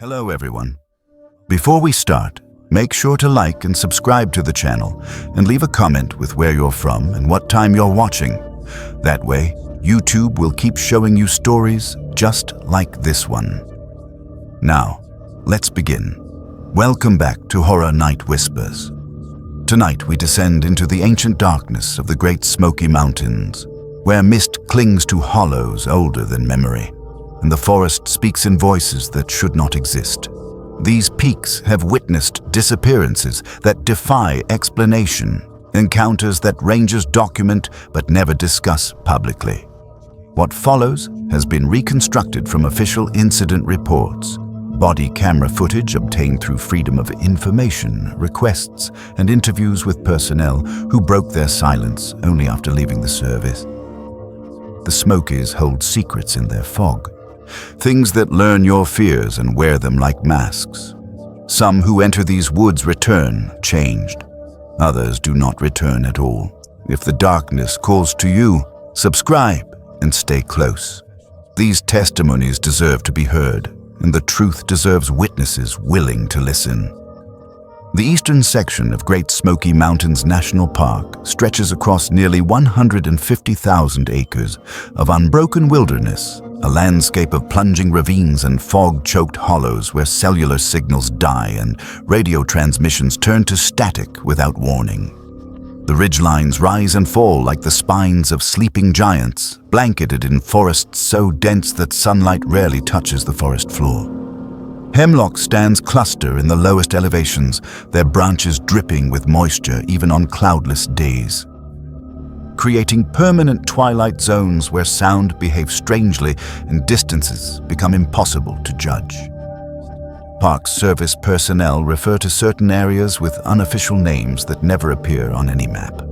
Hello everyone. Before we start, make sure to like and subscribe to the channel and leave a comment with where you're from and what time you're watching. That way, YouTube will keep showing you stories just like this one. Now, let's begin. Welcome back to Horror Night Whispers. Tonight we descend into the ancient darkness of the Great Smoky Mountains, where mist clings to hollows older than memory, and the forest speaks in voices that should not exist. These peaks have witnessed disappearances that defy explanation, encounters that rangers document but never discuss publicly. What follows has been reconstructed from official incident reports, body camera footage obtained through Freedom of Information requests, and interviews with personnel who broke their silence only after leaving the service. The Smokies hold secrets in their fog, things that learn your fears and wear them like masks. Some who enter these woods return changed. Others do not return at all. If the darkness calls to you, subscribe and stay close. These testimonies deserve to be heard, and the truth deserves witnesses willing to listen. The eastern section of Great Smoky Mountains National Park stretches across nearly 150,000 acres of unbroken wilderness, a landscape of plunging ravines and fog-choked hollows where cellular signals die and radio transmissions turn to static without warning. The ridgelines rise and fall like the spines of sleeping giants, blanketed in forests so dense that sunlight rarely touches the forest floor. Hemlock stands cluster in the lowest elevations, their branches dripping with moisture even on cloudless days, creating permanent twilight zones where sound behaves strangely and distances become impossible to judge. Park Service personnel refer to certain areas with unofficial names that never appear on any map.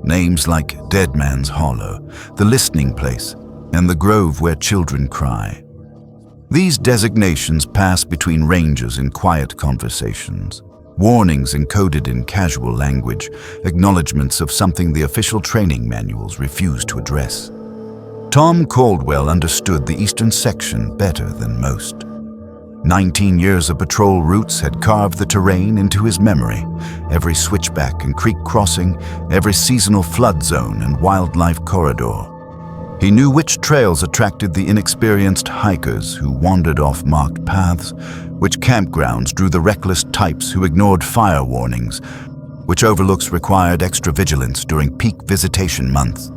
Names like Dead Man's Hollow, the Listening Place, and the Grove Where Children Cry. These designations pass between rangers in quiet conversations, warnings encoded in casual language, acknowledgments of something the official training manuals refuse to address. Tom Caldwell understood the eastern section better than most. 19 years of patrol routes had carved the terrain into his memory, every switchback and creek crossing, every seasonal flood zone and wildlife corridor. He knew which trails attracted the inexperienced hikers who wandered off marked paths, which campgrounds drew the reckless types who ignored fire warnings, which overlooks required extra vigilance during peak visitation months.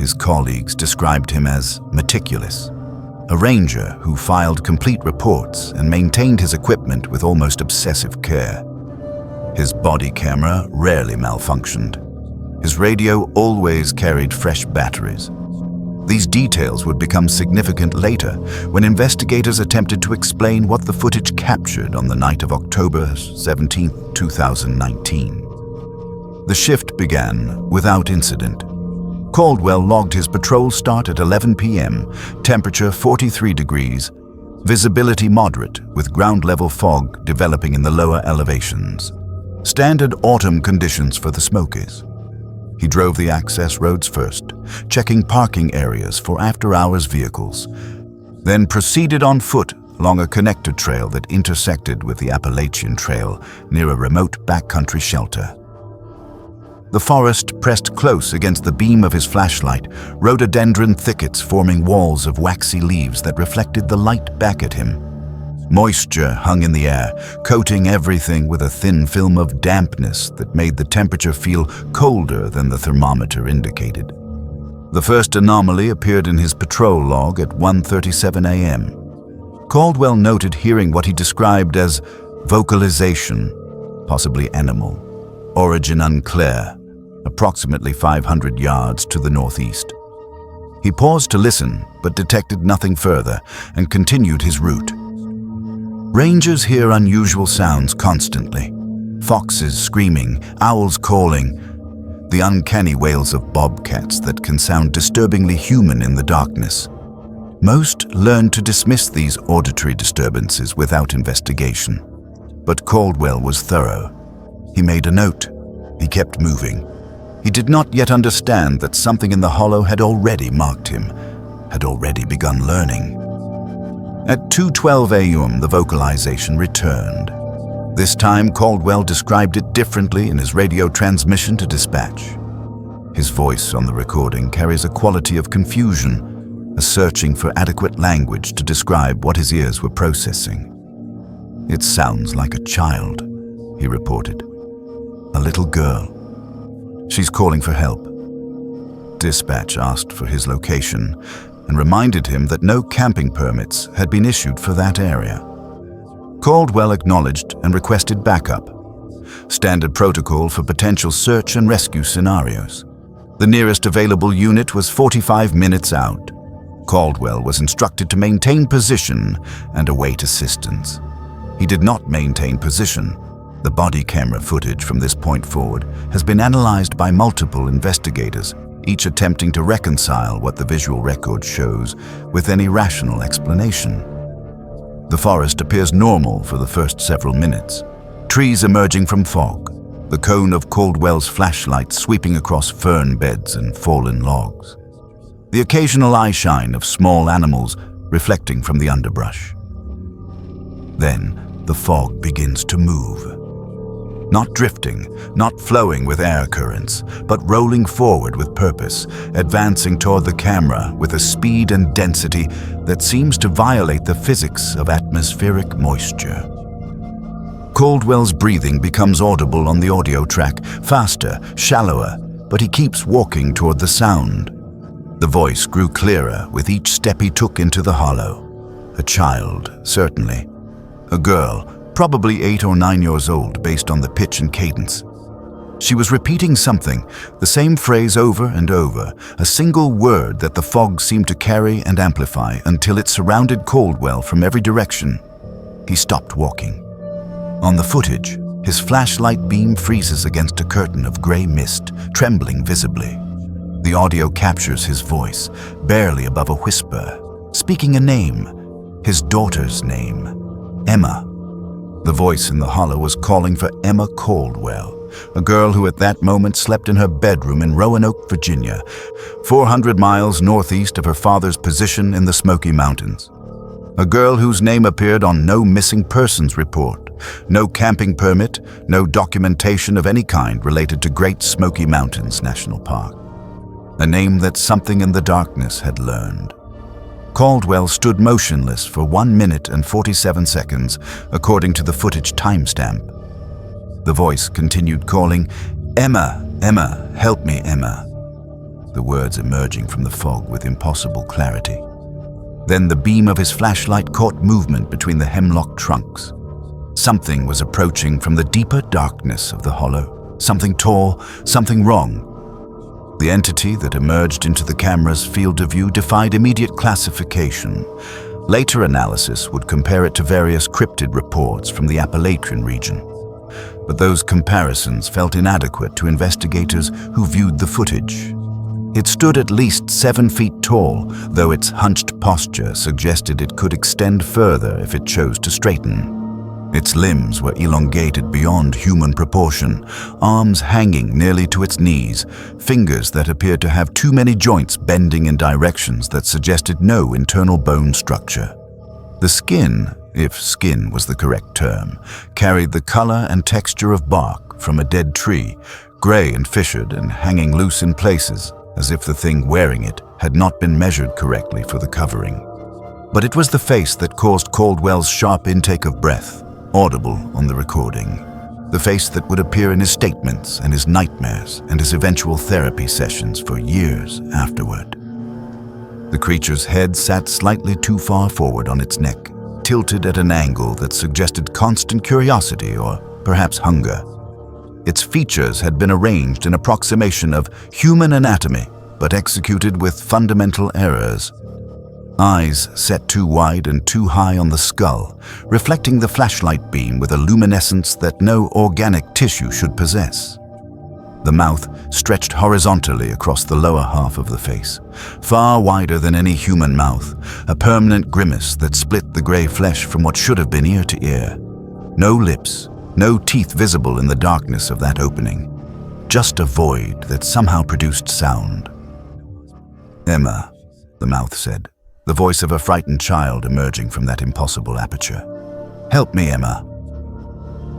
His colleagues described him as meticulous, a ranger who filed complete reports and maintained his equipment with almost obsessive care. His body camera rarely malfunctioned. His radio always carried fresh batteries. These details would become significant later when investigators attempted to explain what the footage captured on the night of October 17, 2019. The shift began without incident. Caldwell logged his patrol start at 11 p.m., temperature 43 degrees, visibility moderate with ground-level fog developing in the lower elevations. Standard autumn conditions for the Smokies. He drove the access roads first, checking parking areas for after-hours vehicles, then proceeded on foot along a connector trail that intersected with the Appalachian Trail near a remote backcountry shelter. The forest pressed close against the beam of his flashlight, rhododendron thickets forming walls of waxy leaves that reflected the light back at him. Moisture hung in the air, coating everything with a thin film of dampness that made the temperature feel colder than the thermometer indicated. The first anomaly appeared in his patrol log at 1:37 a.m. Caldwell noted hearing what he described as vocalization, possibly animal, origin unclear, approximately 500 yards to the northeast. He paused to listen, but detected nothing further and continued his route. Rangers hear unusual sounds constantly. Foxes screaming, owls calling, the uncanny wails of bobcats that can sound disturbingly human in the darkness. Most learn to dismiss these auditory disturbances without investigation. But Caldwell was thorough. He made a note. He kept moving. He did not yet understand that something in the hollow had already marked him, had already begun learning. At 2:12 a.m., the vocalization returned. This time, Caldwell described it differently in his radio transmission to dispatch. His voice on the recording carries a quality of confusion, a searching for adequate language to describe what his ears were processing. "It sounds like a child," he reported. "A little girl. She's calling for help." Dispatch asked for his location and reminded him that no camping permits had been issued for that area. Caldwell acknowledged and requested backup. Standard protocol for potential search and rescue scenarios. The nearest available unit was 45 minutes out. Caldwell was instructed to maintain position and await assistance. He did not maintain position. The body camera footage from this point forward has been analyzed by multiple investigators, each attempting to reconcile what the visual record shows with any rational explanation. The forest appears normal for the first several minutes. Trees emerging from fog, the cone of Caldwell's flashlight sweeping across fern beds and fallen logs. The occasional eye shine of small animals reflecting from the underbrush. Then the fog begins to move. Not drifting, not flowing with air currents, but rolling forward with purpose, advancing toward the camera with a speed and density that seems to violate the physics of atmospheric moisture. Caldwell's breathing becomes audible on the audio track, faster, shallower, but he keeps walking toward the sound. The voice grew clearer with each step he took into the hollow. A child, certainly. A girl, probably 8 or 9 years old based on the pitch and cadence. She was repeating something, the same phrase over and over, a single word that the fog seemed to carry and amplify until it surrounded Caldwell from every direction. He stopped walking. On the footage, his flashlight beam freezes against a curtain of gray mist, trembling visibly. The audio captures his voice, barely above a whisper, speaking a name, his daughter's name, Emma. The voice in the hollow was calling for Emma Caldwell, a girl who at that moment slept in her bedroom in Roanoke, Virginia, 400 miles northeast of her father's position in the Smoky Mountains. A girl whose name appeared on no missing persons report, no camping permit, no documentation of any kind related to Great Smoky Mountains National Park. A name that something in the darkness had learned. Caldwell stood motionless for 1 minute and 47 seconds, according to the footage timestamp. The voice continued calling, "Emma, Emma, help me, Emma." The words emerging from the fog with impossible clarity. Then the beam of his flashlight caught movement between the hemlock trunks. Something was approaching from the deeper darkness of the hollow. Something tall, something wrong. The entity that emerged into the camera's field of view defied immediate classification. Later analysis would compare it to various cryptid reports from the Appalachian region. But those comparisons felt inadequate to investigators who viewed the footage. It stood at least 7 feet tall, though its hunched posture suggested it could extend further if it chose to straighten. Its limbs were elongated beyond human proportion, arms hanging nearly to its knees, fingers that appeared to have too many joints bending in directions that suggested no internal bone structure. The skin, if skin was the correct term, carried the color and texture of bark from a dead tree, gray and fissured and hanging loose in places, as if the thing wearing it had not been measured correctly for the covering. But it was the face that caused Caldwell's sharp intake of breath, audible on the recording. The face that would appear in his statements and his nightmares and his eventual therapy sessions for years afterward. The creature's head sat slightly too far forward on its neck, tilted at an angle that suggested constant curiosity or perhaps hunger. Its features had been arranged in approximation of human anatomy, but executed with fundamental errors. Eyes set too wide and too high on the skull, reflecting the flashlight beam with a luminescence that no organic tissue should possess. The mouth stretched horizontally across the lower half of the face, far wider than any human mouth, a permanent grimace that split the gray flesh from what should have been ear to ear. No lips, no teeth visible in the darkness of that opening, just a void that somehow produced sound. "Emma," the mouth said, the voice of a frightened child emerging from that impossible aperture. "Help me, Emma."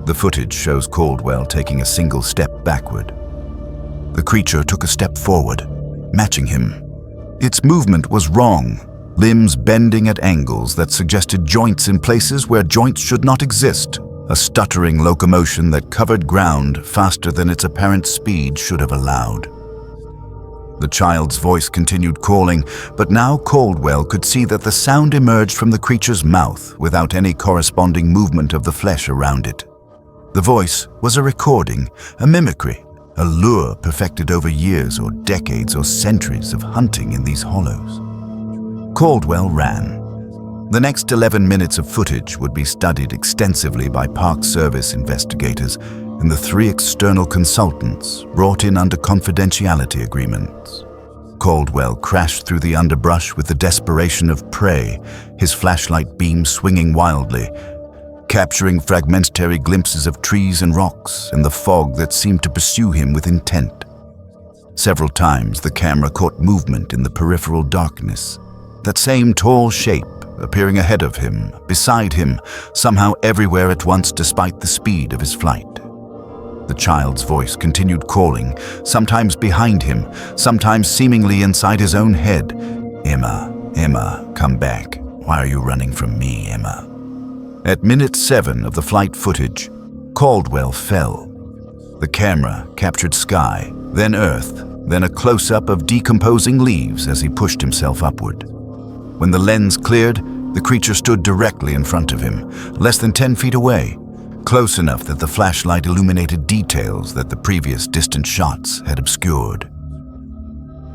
The footage shows Caldwell taking a single step backward. The creature took a step forward, matching him. Its movement was wrong, limbs bending at angles that suggested joints in places where joints should not exist, a stuttering locomotion that covered ground faster than its apparent speed should have allowed. The child's voice continued calling, but now Caldwell could see that the sound emerged from the creature's mouth without any corresponding movement of the flesh around it. The voice was a recording, a mimicry, a lure perfected over years or decades or centuries of hunting in these hollows. Caldwell ran. The next 11 minutes of footage would be studied extensively by Park Service investigators and the 3 external consultants brought in under confidentiality agreements. Caldwell crashed through the underbrush with the desperation of prey, his flashlight beam swinging wildly, capturing fragmentary glimpses of trees and rocks and the fog that seemed to pursue him with intent. Several times the camera caught movement in the peripheral darkness, that same tall shape appearing ahead of him, beside him, somehow everywhere at once despite the speed of his flight. The child's voice continued calling, sometimes behind him, sometimes seemingly inside his own head. "Emma, Emma, come back. Why are you running from me, Emma?" At minute 7 of the flight footage, Caldwell fell. The camera captured sky, then earth, then a close-up of decomposing leaves as he pushed himself upward. When the lens cleared, the creature stood directly in front of him, less than 10 feet away, close enough that the flashlight illuminated details that the previous distant shots had obscured.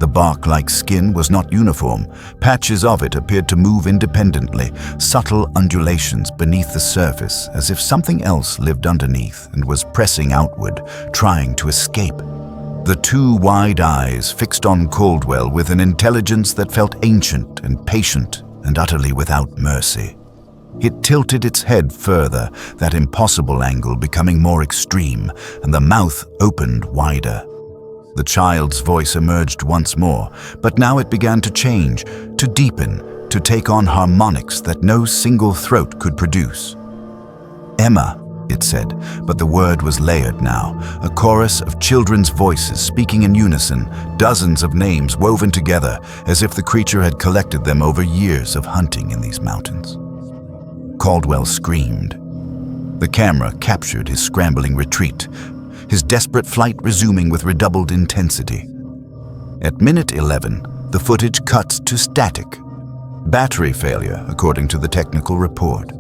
The bark-like skin was not uniform. Patches of it appeared to move independently, subtle undulations beneath the surface, as if something else lived underneath and was pressing outward, trying to escape. The 2 wide eyes fixed on Caldwell with an intelligence that felt ancient and patient and utterly without mercy. It tilted its head further, that impossible angle becoming more extreme, and the mouth opened wider. The child's voice emerged once more, but now it began to change, to deepen, to take on harmonics that no single throat could produce. "Emma," it said, but the word was layered now, a chorus of children's voices speaking in unison, dozens of names woven together as if the creature had collected them over years of hunting in these mountains. Caldwell screamed. The camera captured his scrambling retreat, his desperate flight resuming with redoubled intensity. At minute 11, the footage cuts to static. Battery failure, according to the technical report.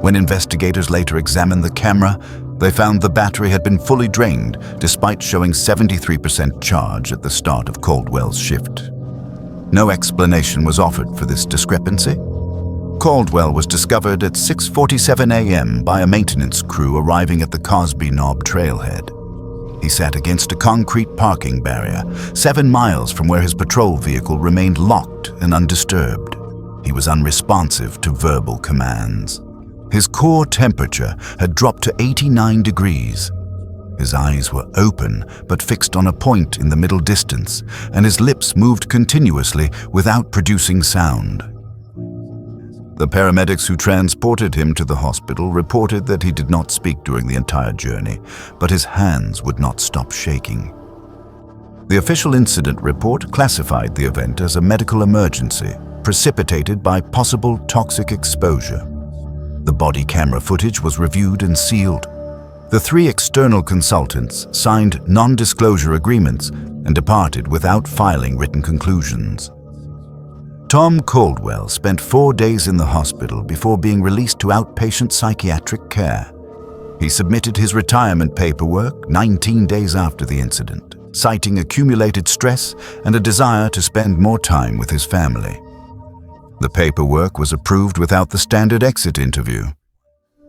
When investigators later examined the camera, they found the battery had been fully drained, despite showing 73% charge at the start of Caldwell's shift. No explanation was offered for this discrepancy. Caldwell was discovered at 6:47 a.m. by a maintenance crew arriving at the Cosby Knob trailhead. He sat against a concrete parking barrier, 7 miles from where his patrol vehicle remained locked and undisturbed. He was unresponsive to verbal commands. His core temperature had dropped to 89 degrees. His eyes were open but fixed on a point in the middle distance, and his lips moved continuously without producing sound. The paramedics who transported him to the hospital reported that he did not speak during the entire journey, but his hands would not stop shaking. The official incident report classified the event as a medical emergency, precipitated by possible toxic exposure. The body camera footage was reviewed and sealed. The 3 external consultants signed non-disclosure agreements and departed without filing written conclusions. Tom Caldwell spent 4 days in the hospital before being released to outpatient psychiatric care. He submitted his retirement paperwork 19 days after the incident, citing accumulated stress and a desire to spend more time with his family. The paperwork was approved without the standard exit interview.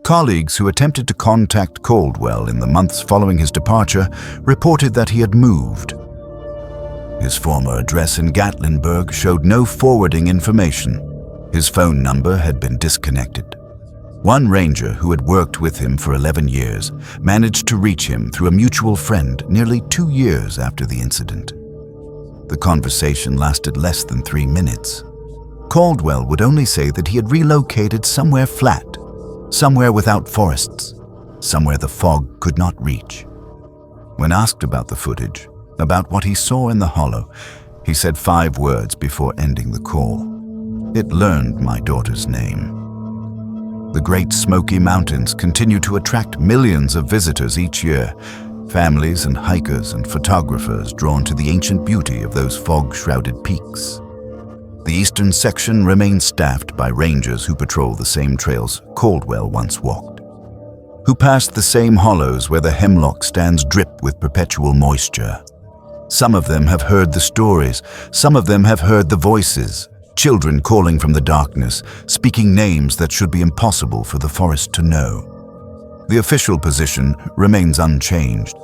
Colleagues who attempted to contact Caldwell in the months following his departure reported that he had moved. His former address in Gatlinburg showed no forwarding information. His phone number had been disconnected. One ranger who had worked with him for 11 years managed to reach him through a mutual friend nearly 2 years after the incident. The conversation lasted less than 3 minutes. Caldwell would only say that he had relocated somewhere flat, somewhere without forests, somewhere the fog could not reach. When asked about the footage, about what he saw in the hollow, he said 5 words before ending the call. It learned my daughter's name. The Great Smoky Mountains continue to attract millions of visitors each year, families and hikers and photographers drawn to the ancient beauty of those fog-shrouded peaks. The eastern section remains staffed by rangers who patrol the same trails Caldwell once walked, who passed the same hollows where the hemlock stands drip with perpetual moisture. Some of them have heard the stories, some of them have heard the voices, children calling from the darkness, speaking names that should be impossible for the forest to know. The official position remains unchanged.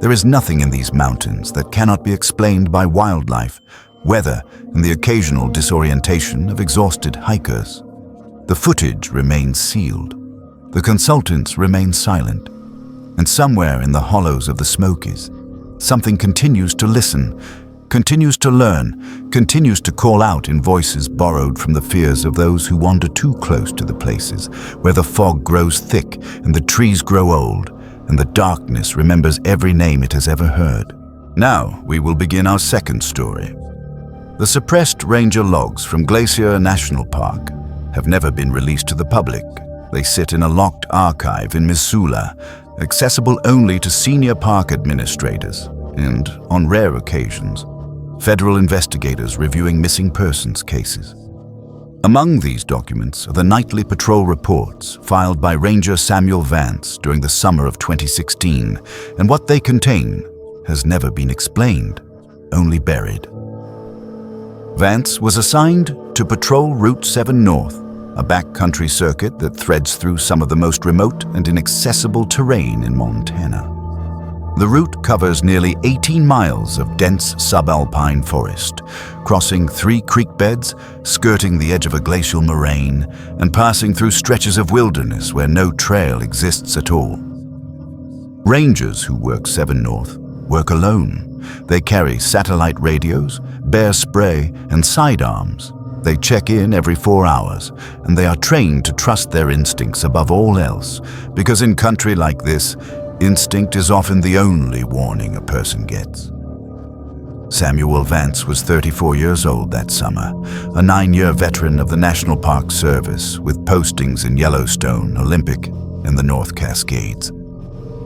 There is nothing in these mountains that cannot be explained by wildlife, weather, and the occasional disorientation of exhausted hikers. The footage remains sealed. The consultants remain silent. And somewhere in the hollows of the Smokies, something continues to listen, continues to learn, continues to call out in voices borrowed from the fears of those who wander too close to the places where the fog grows thick and the trees grow old, and the darkness remembers every name it has ever heard. Now we will begin our second story. The suppressed ranger logs from Glacier National Park have never been released to the public. They sit in a locked archive in Missoula, accessible only to senior park administrators and, on rare occasions, federal investigators reviewing missing persons cases. Among these documents are the nightly patrol reports filed by Ranger Samuel Vance during the summer of 2016, and what they contain has never been explained, only buried. Vance was assigned to patrol Route 7 North, a backcountry circuit that threads through some of the most remote and inaccessible terrain in Montana. The route covers nearly 18 miles of dense subalpine forest, crossing 3 creek beds, skirting the edge of a glacial moraine, and passing through stretches of wilderness where no trail exists at all. Rangers who work 7 North work alone. They carry satellite radios, bear spray, and sidearms. They check in every 4 hours, and they are trained to trust their instincts above all else, because in country like this, instinct is often the only warning a person gets. Samuel Vance was 34 years old that summer, a 9-year veteran of the National Park Service with postings in Yellowstone, Olympic, and the North Cascades.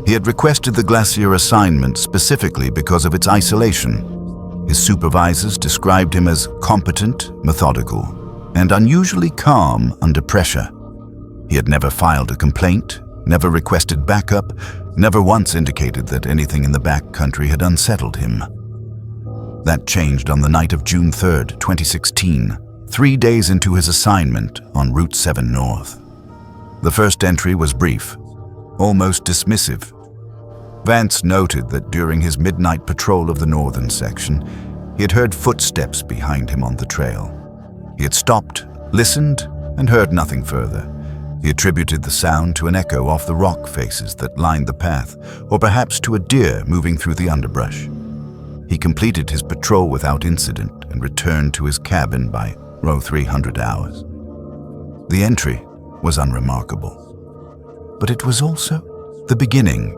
He had requested the Glacier assignment specifically because of its isolation. His supervisors described him as competent, methodical, and unusually calm under pressure. He had never filed a complaint, never requested backup, never once indicated that anything in the backcountry had unsettled him. That changed on the night of June 3, 2016, 3 days into his assignment on Route 7 North. The first entry was brief, almost dismissive. Vance noted that during his midnight patrol of the northern section, he had heard footsteps behind him on the trail. He had stopped, listened, and heard nothing further. He attributed the sound to an echo off the rock faces that lined the path, or perhaps to a deer moving through the underbrush. He completed his patrol without incident and returned to his cabin by 300 hours. The entry was unremarkable, but it was also the beginning.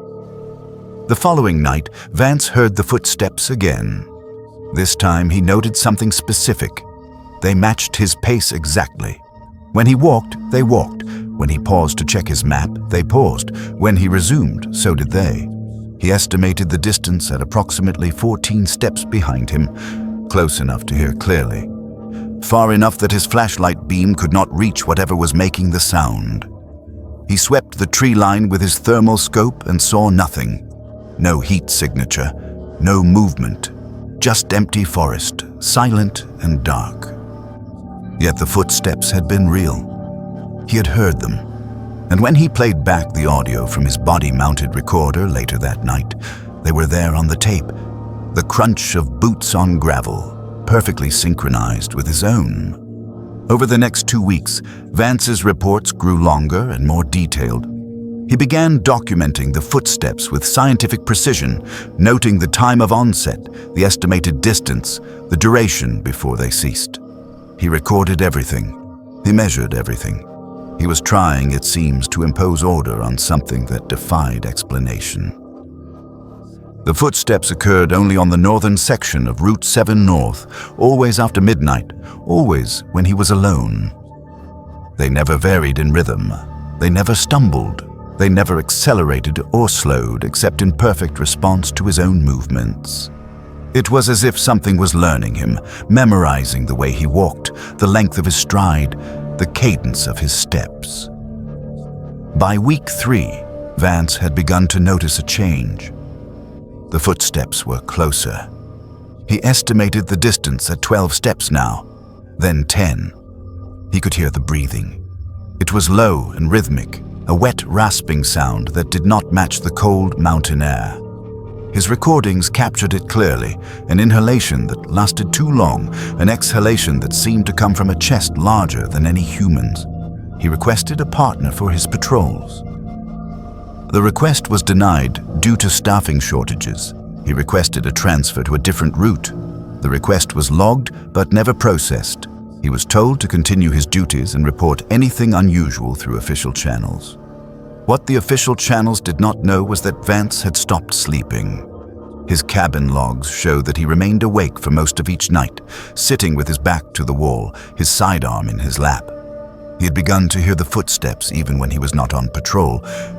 The following night, Vance heard the footsteps again. This time he noted something specific. They matched his pace exactly. When he walked, they walked. When he paused to check his map, they paused. When he resumed, so did they. He estimated the distance at approximately 14 steps behind him, close enough to hear clearly. Far enough that his flashlight beam could not reach whatever was making the sound. He swept the tree line with his thermal scope and saw nothing. No heat signature, no movement, just empty forest, silent and dark. Yet the footsteps had been real. He had heard them. And when he played back the audio from his body-mounted recorder later that night, they were there on the tape. The crunch of boots on gravel, perfectly synchronized with his own. Over the next 2 weeks, Vance's reports grew longer and more detailed. He began documenting the footsteps with scientific precision, noting the time of onset, the estimated distance, the duration before they ceased. He recorded everything. He measured everything. He was trying, it seems, to impose order on something that defied explanation. The footsteps occurred only on the northern section of Route 7 North, always after midnight, always when he was alone. They never varied in rhythm. They never stumbled. They never accelerated or slowed except in perfect response to his own movements. It was as if something was learning him, memorizing the way he walked, the length of his stride, the cadence of his steps. By week 3, Vance had begun to notice a change. The footsteps were closer. He estimated the distance at 12 steps now, then 10. He could hear the breathing. It was low and rhythmic, a wet, rasping sound that did not match the cold mountain air. His recordings captured it clearly, an inhalation that lasted too long, an exhalation that seemed to come from a chest larger than any human's. He requested a partner for his patrols. The request was denied due to staffing shortages. He requested a transfer to a different route. The request was logged but never processed. He was told to continue his duties and report anything unusual through official channels. What the official channels did not know was that Vance had stopped sleeping. His cabin logs show that he remained awake for most of each night, sitting with his back to the wall, his sidearm in his lap. He had begun to hear the footsteps even when he was not on patrol,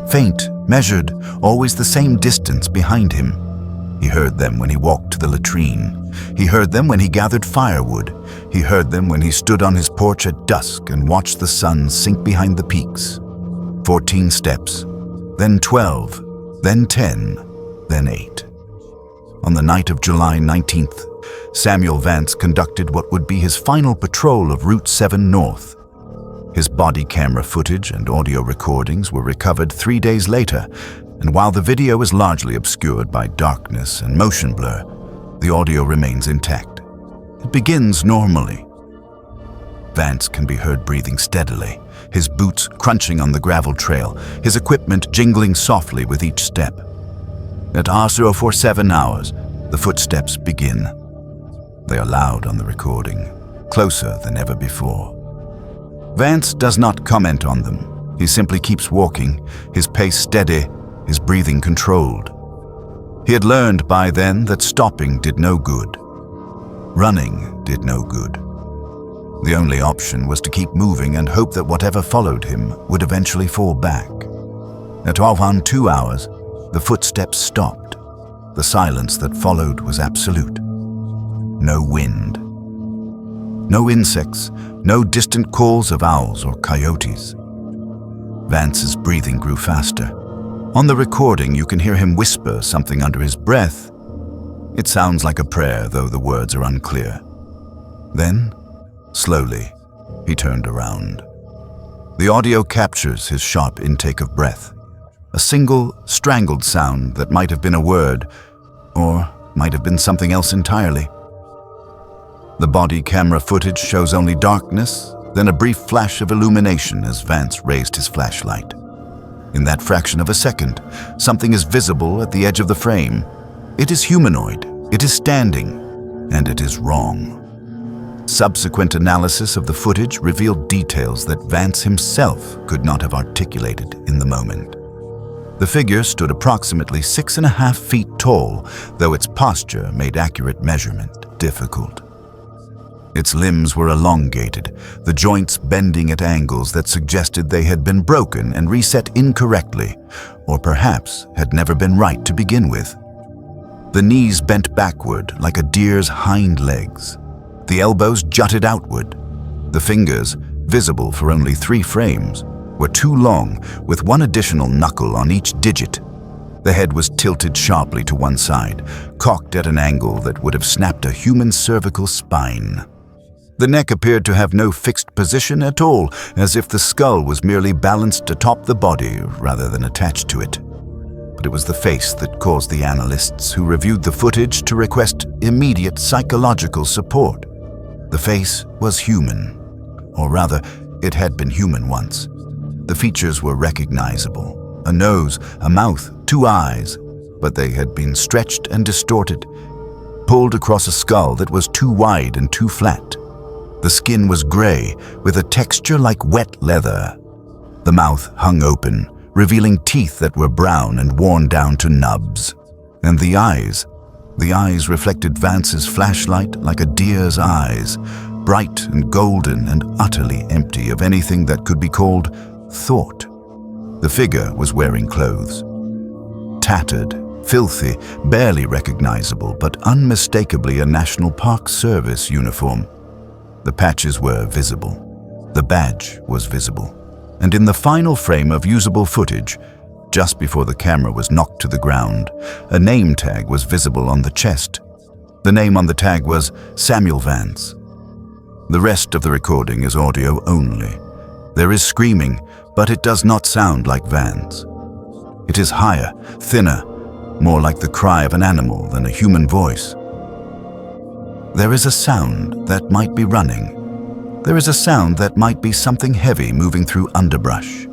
faint, measured, always the same distance behind him. He heard them when he walked to the latrine. He heard them when he gathered firewood. He heard them when he stood on his porch at dusk and watched the sun sink behind the peaks. 14 steps, then 12, then 10, then 8. On the night of July 19th, Samuel Vance conducted what would be his final patrol of Route 7 North. His body camera footage and audio recordings were recovered 3 days later, and while the video is largely obscured by darkness and motion blur, the audio remains intact. It begins normally. Vance can be heard breathing steadily, his boots crunching on the gravel trail, his equipment jingling softly with each step. At R047 hours, the footsteps begin. They are loud on the recording, closer than ever before. Vance does not comment on them. He simply keeps walking, his pace steady, his breathing controlled. He had learned by then that stopping did no good. Running did no good. The only option was to keep moving and hope that whatever followed him would eventually fall back. At 2 hours, the footsteps stopped. The silence that followed was absolute. No wind. No insects, no distant calls of owls or coyotes. Vance's breathing grew faster. On the recording, you can hear him whisper something under his breath. It sounds like a prayer, though the words are unclear. Then, slowly, he turned around. The audio captures his sharp intake of breath. A single, strangled sound that might have been a word, or might have been something else entirely. The body camera footage shows only darkness, then a brief flash of illumination as Vance raised his flashlight. In that fraction of a second, something is visible at the edge of the frame. It is humanoid, it is standing, and it is wrong. Subsequent analysis of the footage revealed details that Vance himself could not have articulated in the moment. The figure stood approximately 6.5 feet tall, though its posture made accurate measurement difficult. Its limbs were elongated, the joints bending at angles that suggested they had been broken and reset incorrectly, or perhaps had never been right to begin with. The knees bent backward like a deer's hind legs. The elbows jutted outward. The fingers, visible for only 3 frames, were too long, with one additional knuckle on each digit. The head was tilted sharply to one side, cocked at an angle that would have snapped a human cervical spine. The neck appeared to have no fixed position at all, as if the skull was merely balanced atop the body rather than attached to it. But it was the face that caused the analysts who reviewed the footage to request immediate psychological support. The face was human, or rather, it had been human once. The features were recognizable: a nose, a mouth, 2 eyes, but they had been stretched and distorted, pulled across a skull that was too wide and too flat. The skin was gray, with a texture like wet leather. The mouth hung open, revealing teeth that were brown and worn down to nubs. And the eyes reflected Vance's flashlight like a deer's eyes, bright and golden and utterly empty of anything that could be called thought. The figure was wearing clothes. Tattered, filthy, barely recognizable, but unmistakably a National Park Service uniform. The patches were visible. The badge was visible. And in the final frame of usable footage, just before the camera was knocked to the ground, a name tag was visible on the chest. The name on the tag was Samuel Vance. The rest of the recording is audio only. There is screaming, but it does not sound like Vance. It is higher, thinner, more like the cry of an animal than a human voice. There is a sound that might be running. There is a sound that might be something heavy moving through underbrush.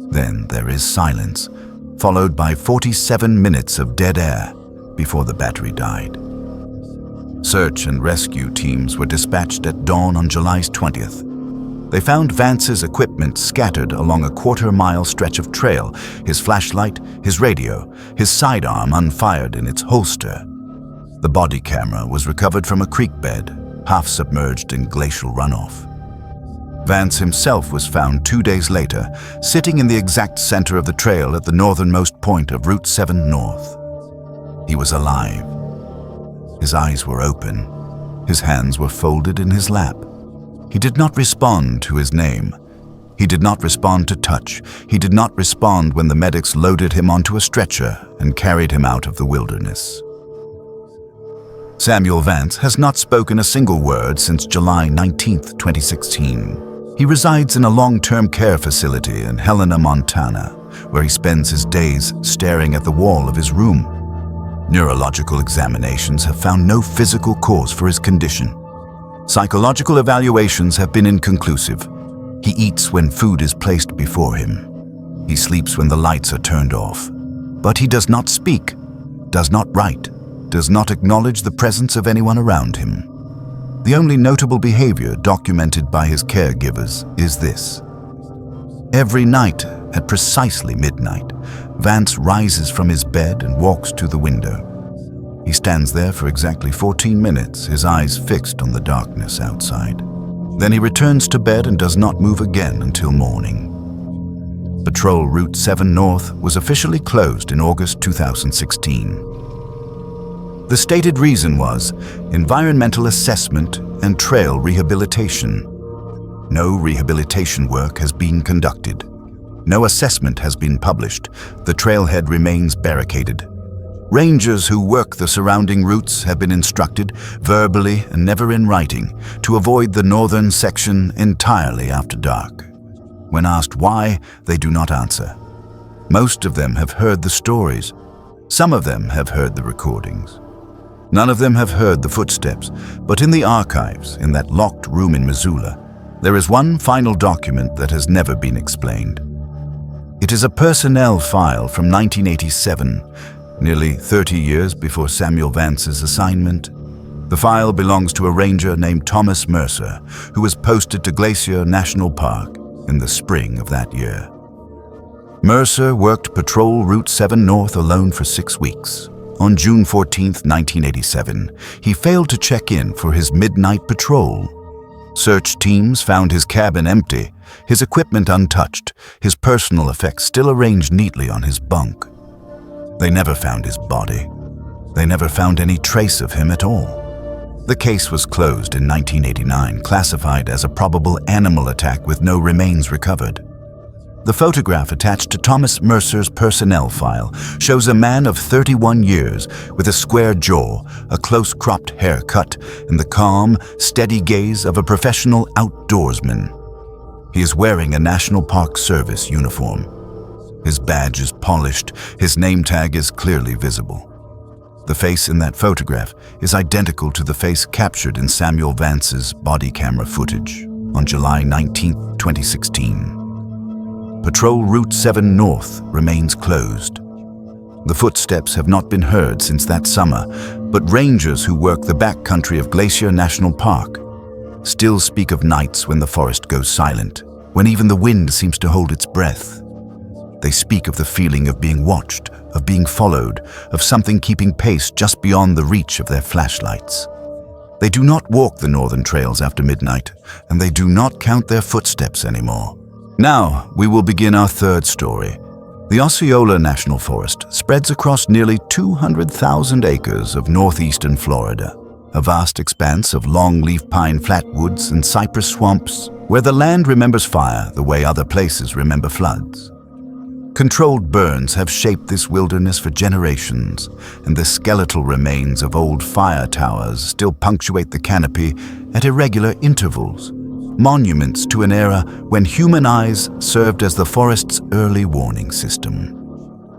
Then there is silence, followed by 47 minutes of dead air before the battery died. Search and rescue teams were dispatched at dawn on July 20th. They found Vance's equipment scattered along a quarter-mile stretch of trail, his flashlight, his radio, his sidearm unfired in its holster. The body camera was recovered from a creek bed, half submerged in glacial runoff. Vance himself was found 2 days later, sitting in the exact center of the trail at the northernmost point of Route 7 North. He was alive. His eyes were open. His hands were folded in his lap. He did not respond to his name. He did not respond to touch. He did not respond when the medics loaded him onto a stretcher and carried him out of the wilderness. Samuel Vance has not spoken a single word since July 19, 2016. He resides in a long-term care facility in Helena, Montana, where he spends his days staring at the wall of his room. Neurological examinations have found no physical cause for his condition. Psychological evaluations have been inconclusive. He eats when food is placed before him. He sleeps when the lights are turned off. But he does not speak, does not write, does not acknowledge the presence of anyone around him. The only notable behavior documented by his caregivers is this. Every night at precisely midnight, Vance rises from his bed and walks to the window. He stands there for exactly 14 minutes, his eyes fixed on the darkness outside. Then he returns to bed and does not move again until morning. Patrol Route 7 North was officially closed in August 2016. The stated reason was environmental assessment and trail rehabilitation. No rehabilitation work has been conducted. No assessment has been published. The trailhead remains barricaded. Rangers who work the surrounding routes have been instructed, verbally and never in writing, to avoid the northern section entirely after dark. When asked why, they do not answer. Most of them have heard the stories. Some of them have heard the recordings. None of them have heard the footsteps, but in the archives, in that locked room in Missoula, there is one final document that has never been explained. It is a personnel file from 1987, nearly 30 years before Samuel Vance's assignment. The file belongs to a ranger named Thomas Mercer, who was posted to Glacier National Park in the spring of that year. Mercer worked Patrol Route 7 North alone for 6 weeks. On June 14, 1987, he failed to check in for his midnight patrol. Search teams found his cabin empty, his equipment untouched, his personal effects still arranged neatly on his bunk. They never found his body. They never found any trace of him at all. The case was closed in 1989, classified as a probable animal attack with no remains recovered. The photograph attached to Thomas Mercer's personnel file shows a man of 31 years with a square jaw, a close-cropped haircut, and the calm, steady gaze of a professional outdoorsman. He is wearing a National Park Service uniform. His badge is polished, his name tag is clearly visible. The face in that photograph is identical to the face captured in Samuel Vance's body camera footage on July 19, 2016. Patrol Route 7 North remains closed. The footsteps have not been heard since that summer, but rangers who work the backcountry of Glacier National Park still speak of nights when the forest goes silent, when even the wind seems to hold its breath. They speak of the feeling of being watched, of being followed, of something keeping pace just beyond the reach of their flashlights. They do not walk the northern trails after midnight, and they do not count their footsteps anymore. Now, we will begin our third story. The Osceola National Forest spreads across nearly 200,000 acres of northeastern Florida, a vast expanse of longleaf pine flatwoods and cypress swamps where the land remembers fire the way other places remember floods. Controlled burns have shaped this wilderness for generations, and the skeletal remains of old fire towers still punctuate the canopy at irregular intervals, monuments to an era when human eyes served as the forest's early warning system.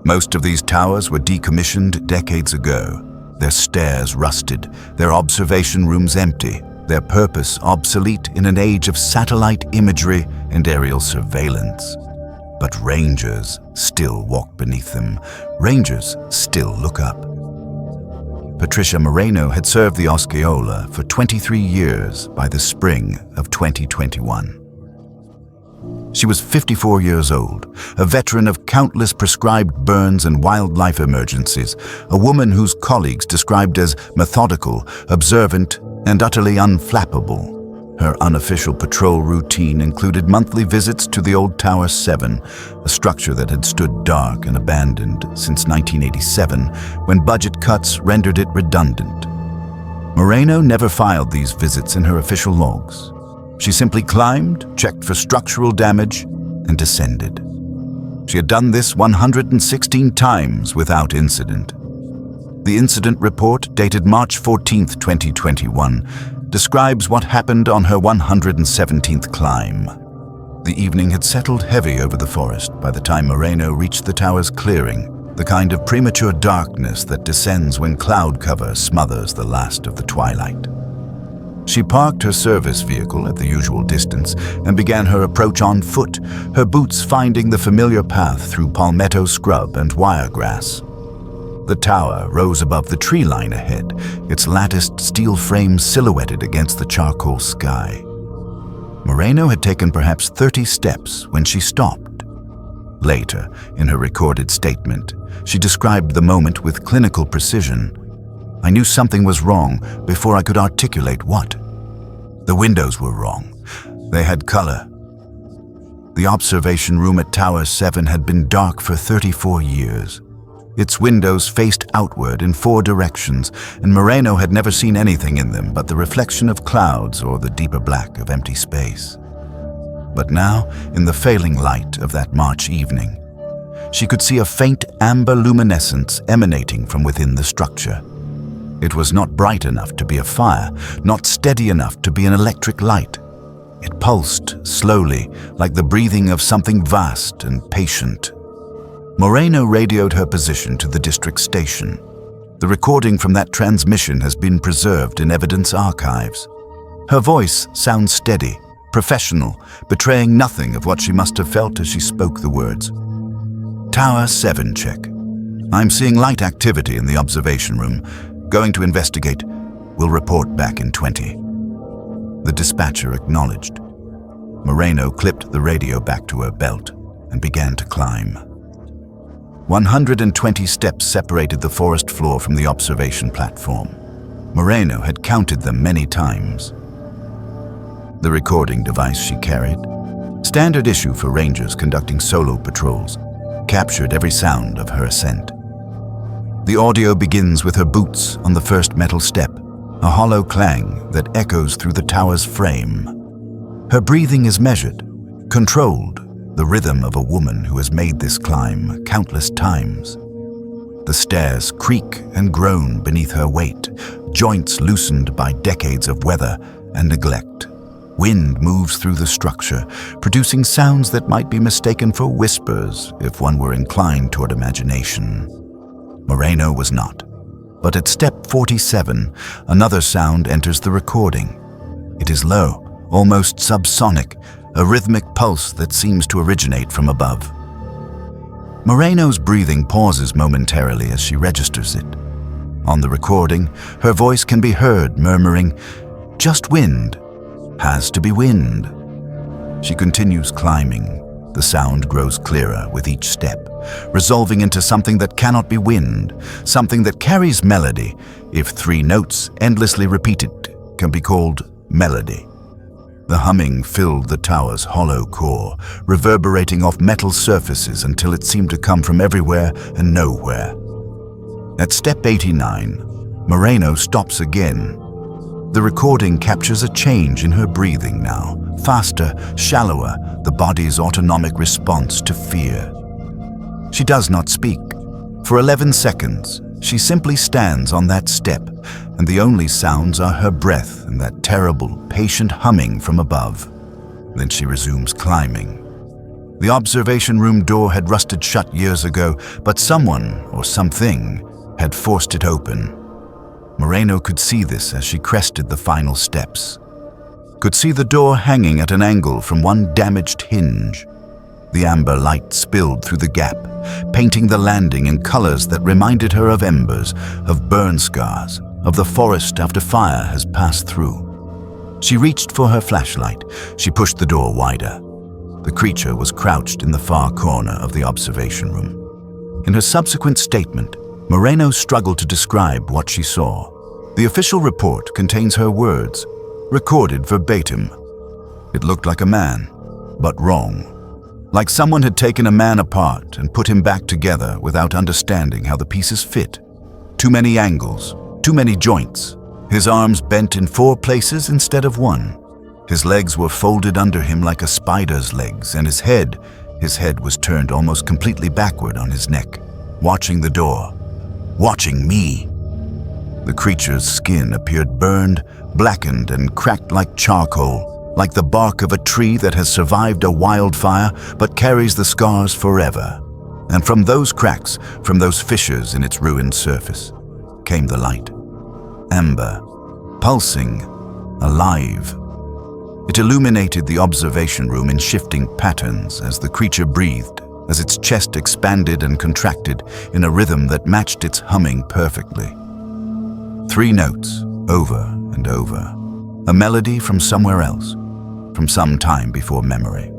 Most of these towers were decommissioned decades ago, their stairs rusted, their observation rooms empty, their purpose obsolete in an age of satellite imagery and aerial surveillance. But rangers still walk beneath them. Rangers still look up. Patricia Moreno had served the Osceola for 23 years by the spring of 2021. She was 54 years old, a veteran of countless prescribed burns and wildlife emergencies, a woman whose colleagues described as methodical, observant, and utterly unflappable. Her unofficial patrol routine included monthly visits to the old Tower 7, a structure that had stood dark and abandoned since 1987, when budget cuts rendered it redundant. Moreno never filed these visits in her official logs. She simply climbed, checked for structural damage, and descended. She had done this 116 times without incident. The incident report, dated March 14, 2021, describes what happened on her 117th climb. The evening had settled heavy over the forest by the time Moreno reached the tower's clearing, the kind of premature darkness that descends when cloud cover smothers the last of the twilight. She parked her service vehicle at the usual distance and began her approach on foot, her boots finding the familiar path through palmetto scrub and wiregrass. The tower rose above the tree line ahead, its latticed steel frame silhouetted against the charcoal sky. Moreno had taken perhaps 30 steps when she stopped. Later, in her recorded statement, she described the moment with clinical precision. "I knew something was wrong before I could articulate what. The windows were wrong. They had color." The observation room at Tower 7 had been dark for 34 years. Its windows faced outward in 4 directions, and Moreno had never seen anything in them but the reflection of clouds or the deeper black of empty space. But now, in the failing light of that March evening, she could see a faint amber luminescence emanating from within the structure. It was not bright enough to be a fire, not steady enough to be an electric light. It pulsed slowly, like the breathing of something vast and patient. Moreno radioed her position to the district station. The recording from that transmission has been preserved in evidence archives. Her voice sounds steady, professional, betraying nothing of what she must have felt as she spoke the words. "Tower 7 check. I'm seeing light activity in the observation room. Going to investigate. Will report back in 20. The dispatcher acknowledged. Moreno clipped the radio back to her belt and began to climb. 120 steps separated the forest floor from the observation platform. Moreno had counted them many times. The recording device she carried, standard issue for rangers conducting solo patrols, captured every sound of her ascent. The audio begins with her boots on the first metal step, a hollow clang that echoes through the tower's frame. Her breathing is measured, controlled, the rhythm of a woman who has made this climb countless times. The stairs creak and groan beneath her weight, joints loosened by decades of weather and neglect. Wind moves through the structure, producing sounds that might be mistaken for whispers if one were inclined toward imagination. Moreno was not. But at step 47, another sound enters the recording. It is low, almost subsonic, a rhythmic pulse that seems to originate from above. Moreno's breathing pauses momentarily as she registers it. On the recording, her voice can be heard murmuring, "Just wind," Has to be wind. She continues climbing. The sound grows clearer with each step, resolving into something that cannot be wind, something that carries melody, if 3 notes endlessly repeated can be called melody. The humming filled the tower's hollow core, reverberating off metal surfaces until it seemed to come from everywhere and nowhere. At step 89, Moreno stops again. The recording captures a change in her breathing now, faster, shallower, the body's autonomic response to fear. She does not speak. For 11 seconds, she simply stands on that step, and the only sounds are her breath and that terrible, patient humming from above. Then she resumes climbing. The observation room door had rusted shut years ago, but someone or something had forced it open. Moreno could see this as she crested the final steps. Could see the door hanging at an angle from one damaged hinge. The amber light spilled through the gap, painting the landing in colors that reminded her of embers, of burn scars, of the forest after fire has passed through. She reached for her flashlight. She pushed the door wider. The creature was crouched in the far corner of the observation room. In her subsequent statement, Moreno struggled to describe what she saw. The official report contains her words, recorded verbatim. It looked like a man, but wrong. Like someone had taken a man apart and put him back together without understanding how the pieces fit. Too many angles, too many joints. His arms bent in 4 places instead of 1. His legs were folded under him like a spider's legs, and his head was turned almost completely backward on his neck, watching the door, watching me. The creature's skin appeared burned, blackened, and cracked like charcoal, like the bark of a tree that has survived a wildfire but carries the scars forever. And from those cracks, from those fissures in its ruined surface, came the light. Amber, pulsing, alive. It illuminated the observation room in shifting patterns as the creature breathed, as its chest expanded and contracted in a rhythm that matched its humming perfectly. 3 notes, over and over. A melody from somewhere else, from some time before memory.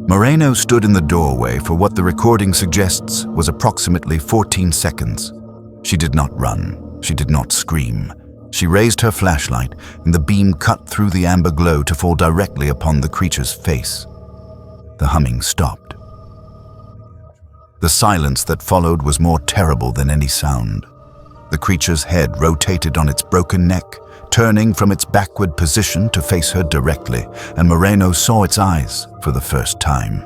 Moreno stood in the doorway for what the recording suggests was approximately 14 seconds. She did not run. She did not scream. She raised her flashlight, and the beam cut through the amber glow to fall directly upon the creature's face. The humming stopped. The silence that followed was more terrible than any sound. The creature's head rotated on its broken neck, turning from its backward position to face her directly, and Moreno saw its eyes for the first time.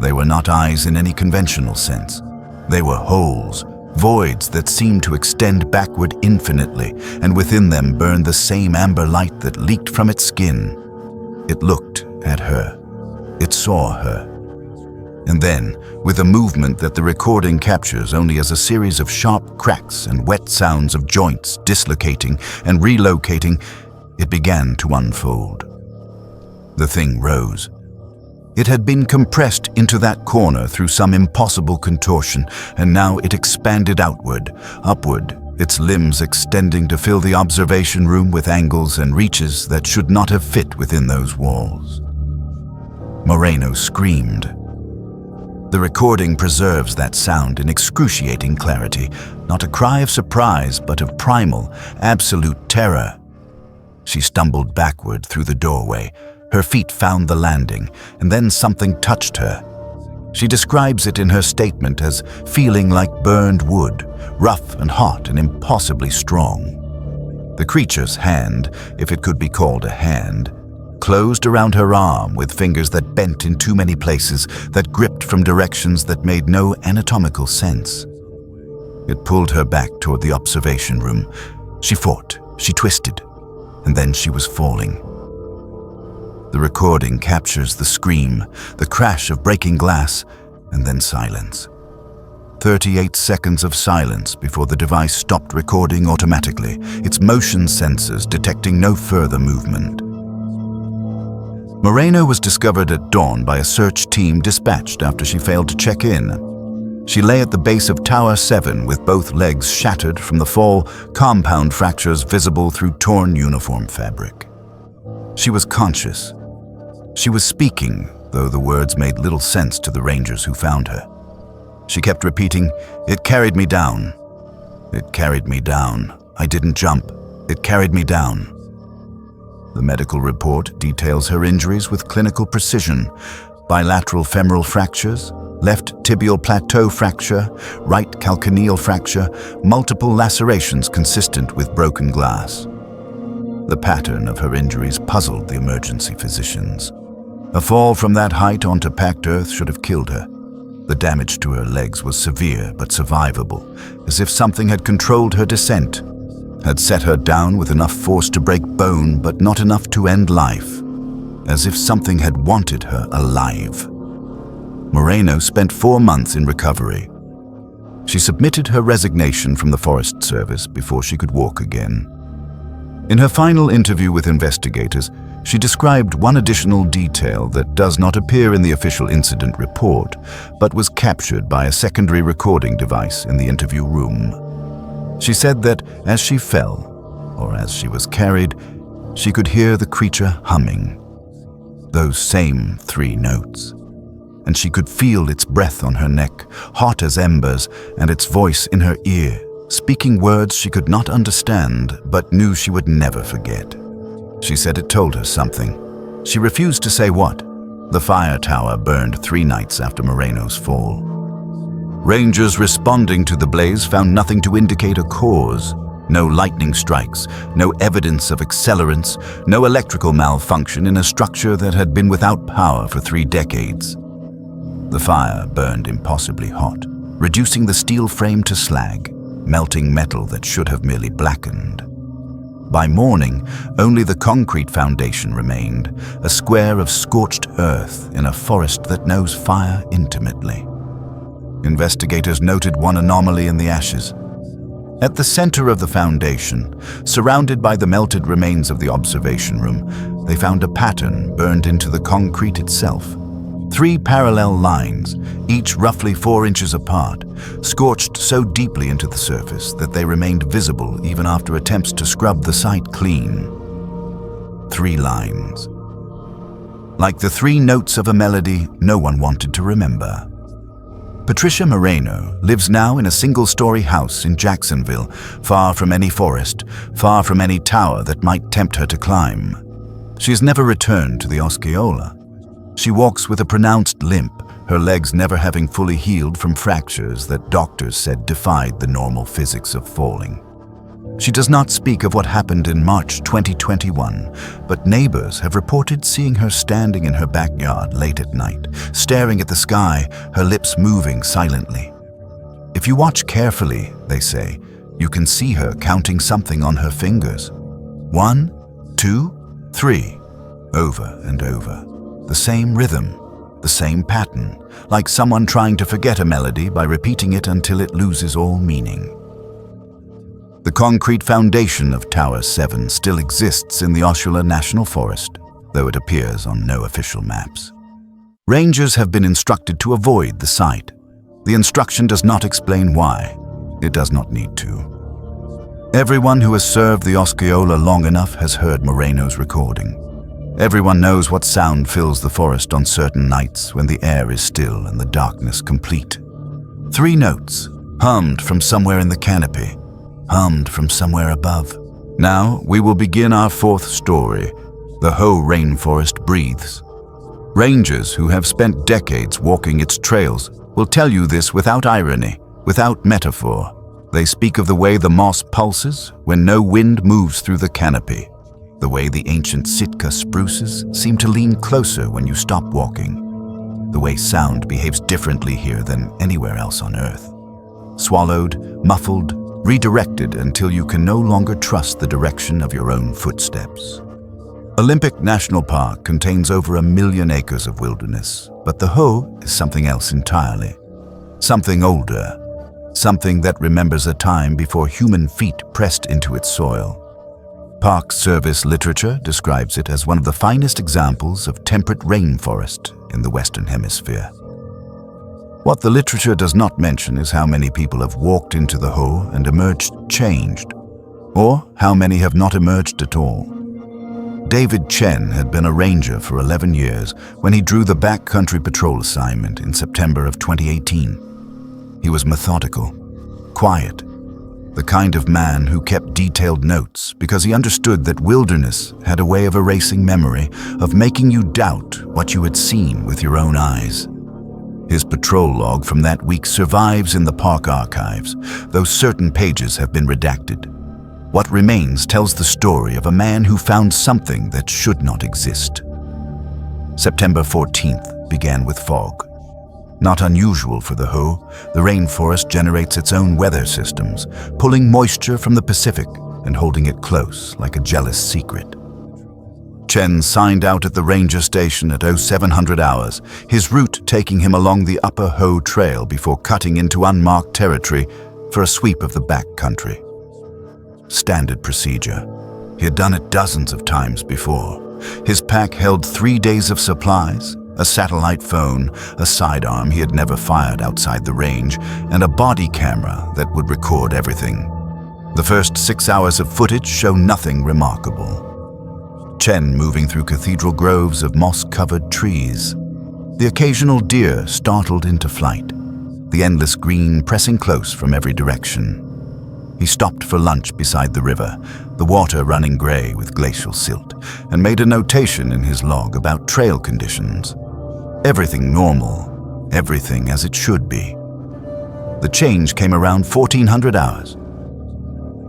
They were not eyes in any conventional sense. They were holes, voids that seemed to extend backward infinitely, and within them burned the same amber light that leaked from its skin. It looked at her. It saw her. And then, with a movement that the recording captures only as a series of sharp cracks and wet sounds of joints dislocating and relocating, it began to unfold. The thing rose. It had been compressed into that corner through some impossible contortion, and now it expanded outward, upward, its limbs extending to fill the observation room with angles and reaches that should not have fit within those walls. Moreno screamed. The recording preserves that sound in excruciating clarity, not a cry of surprise, but of primal, absolute terror. She stumbled backward through the doorway. Her feet found the landing, and then something touched her. She describes it in her statement as feeling like burned wood, rough and hot and impossibly strong. The creature's hand, if it could be called a hand, closed around her arm with fingers that bent in too many places, that gripped from directions that made no anatomical sense. It pulled her back toward the observation room. She fought, she twisted, and then she was falling. The recording captures the scream, the crash of breaking glass, and then silence. 38 seconds of silence before the device stopped recording automatically, its motion sensors detecting no further movement. Moreno was discovered at dawn by a search team dispatched after she failed to check in. She lay at the base of Tower 7 with both legs shattered from the fall, compound fractures visible through torn uniform fabric. She was conscious. She was speaking, though the words made little sense to the rangers who found her. She kept repeating, "It carried me down. It carried me down. I didn't jump. It carried me down." The medical report details her injuries with clinical precision: bilateral femoral fractures, left tibial plateau fracture, right calcaneal fracture, multiple lacerations consistent with broken glass. The pattern of her injuries puzzled the emergency physicians. A fall from that height onto packed earth should have killed her. The damage to her legs was severe but survivable, as if something had controlled her descent, had set her down with enough force to break bone but not enough to end life, as if something had wanted her alive. Moreno spent 4 months in recovery. She submitted her resignation from the Forest Service before she could walk again. In her final interview with investigators, she described one additional detail that does not appear in the official incident report, but was captured by a secondary recording device in the interview room. She said that as she fell, or as she was carried, she could hear the creature humming those same 3 notes. And she could feel its breath on her neck, hot as embers, and its voice in her ear, speaking words she could not understand, but knew she would never forget. She said it told her something. She refused to say what. The fire tower burned 3 nights after Moreno's fall. Rangers responding to the blaze found nothing to indicate a cause. No lightning strikes, no evidence of accelerants, no electrical malfunction in a structure that had been without power for 3 decades. The fire burned impossibly hot, reducing the steel frame to slag, melting metal that should have merely blackened. By morning, only the concrete foundation remained, a square of scorched earth in a forest that knows fire intimately. Investigators noted one anomaly in the ashes. At the center of the foundation, surrounded by the melted remains of the observation room, they found a pattern burned into the concrete itself. 3 parallel lines, each roughly 4 inches apart, scorched so deeply into the surface that they remained visible even after attempts to scrub the site clean. 3 lines. Like the 3 notes of a melody no one wanted to remember. Patricia Moreno lives now in a single-story house in Jacksonville, far from any forest, far from any tower that might tempt her to climb. She has never returned to the Osceola. She walks with a pronounced limp, her legs never having fully healed from fractures that doctors said defied the normal physics of falling. She does not speak of what happened in March 2021, but neighbors have reported seeing her standing in her backyard late at night, staring at the sky, her lips moving silently. If you watch carefully, they say, you can see her counting something on her fingers. 1, 2, 3, over and over. The same rhythm, the same pattern, like someone trying to forget a melody by repeating it until it loses all meaning. The concrete foundation of Tower 7 still exists in the Osceola National Forest, though it appears on no official maps. Rangers have been instructed to avoid the site. The instruction does not explain why. It does not need to. Everyone who has served the Osceola long enough has heard Moreno's recording. Everyone knows what sound fills the forest on certain nights when the air is still and the darkness complete. 3 notes, hummed from somewhere in the canopy, hummed from somewhere above. Now we will begin our 4th story. The Hoh rainforest breathes. Rangers who have spent decades walking its trails will tell you this without irony, without metaphor. They speak of the way the moss pulses when no wind moves through the canopy. The way the ancient Sitka spruces seem to lean closer when you stop walking. The way sound behaves differently here than anywhere else on Earth. Swallowed, muffled, redirected until you can no longer trust the direction of your own footsteps. Olympic National Park contains over 1 million acres of wilderness, but the Hoh is something else entirely. Something older. Something that remembers a time before human feet pressed into its soil. Park Service literature describes it as one of the finest examples of temperate rainforest in the Western Hemisphere. What the literature does not mention is how many people have walked into the Hoh and emerged changed, or how many have not emerged at all. David Chen had been a ranger for 11 years when he drew the backcountry patrol assignment in September of 2018. He was methodical, quiet, the kind of man who kept detailed notes because he understood that wilderness had a way of erasing memory, of making you doubt what you had seen with your own eyes. His patrol log from that week survives in the park archives, though certain pages have been redacted. What remains tells the story of a man who found something that should not exist. September 14th began with fog. Not unusual for the Ho, the rainforest generates its own weather systems, pulling moisture from the Pacific and holding it close like a jealous secret. Chen signed out at the ranger station at 0700 hours, his route taking him along the Upper Ho Trail before cutting into unmarked territory for a sweep of the backcountry. Standard procedure. He had done it dozens of times before. His pack held 3 days of supplies, a satellite phone, a sidearm he had never fired outside the range, and a body camera that would record everything. The first 6 hours of footage show nothing remarkable. Chen moving through cathedral groves of moss-covered trees. The occasional deer startled into flight, the endless green pressing close from every direction. He stopped for lunch beside the river, the water running gray with glacial silt, and made a notation in his log about trail conditions. Everything normal, everything as it should be. The change came around 1400 hours.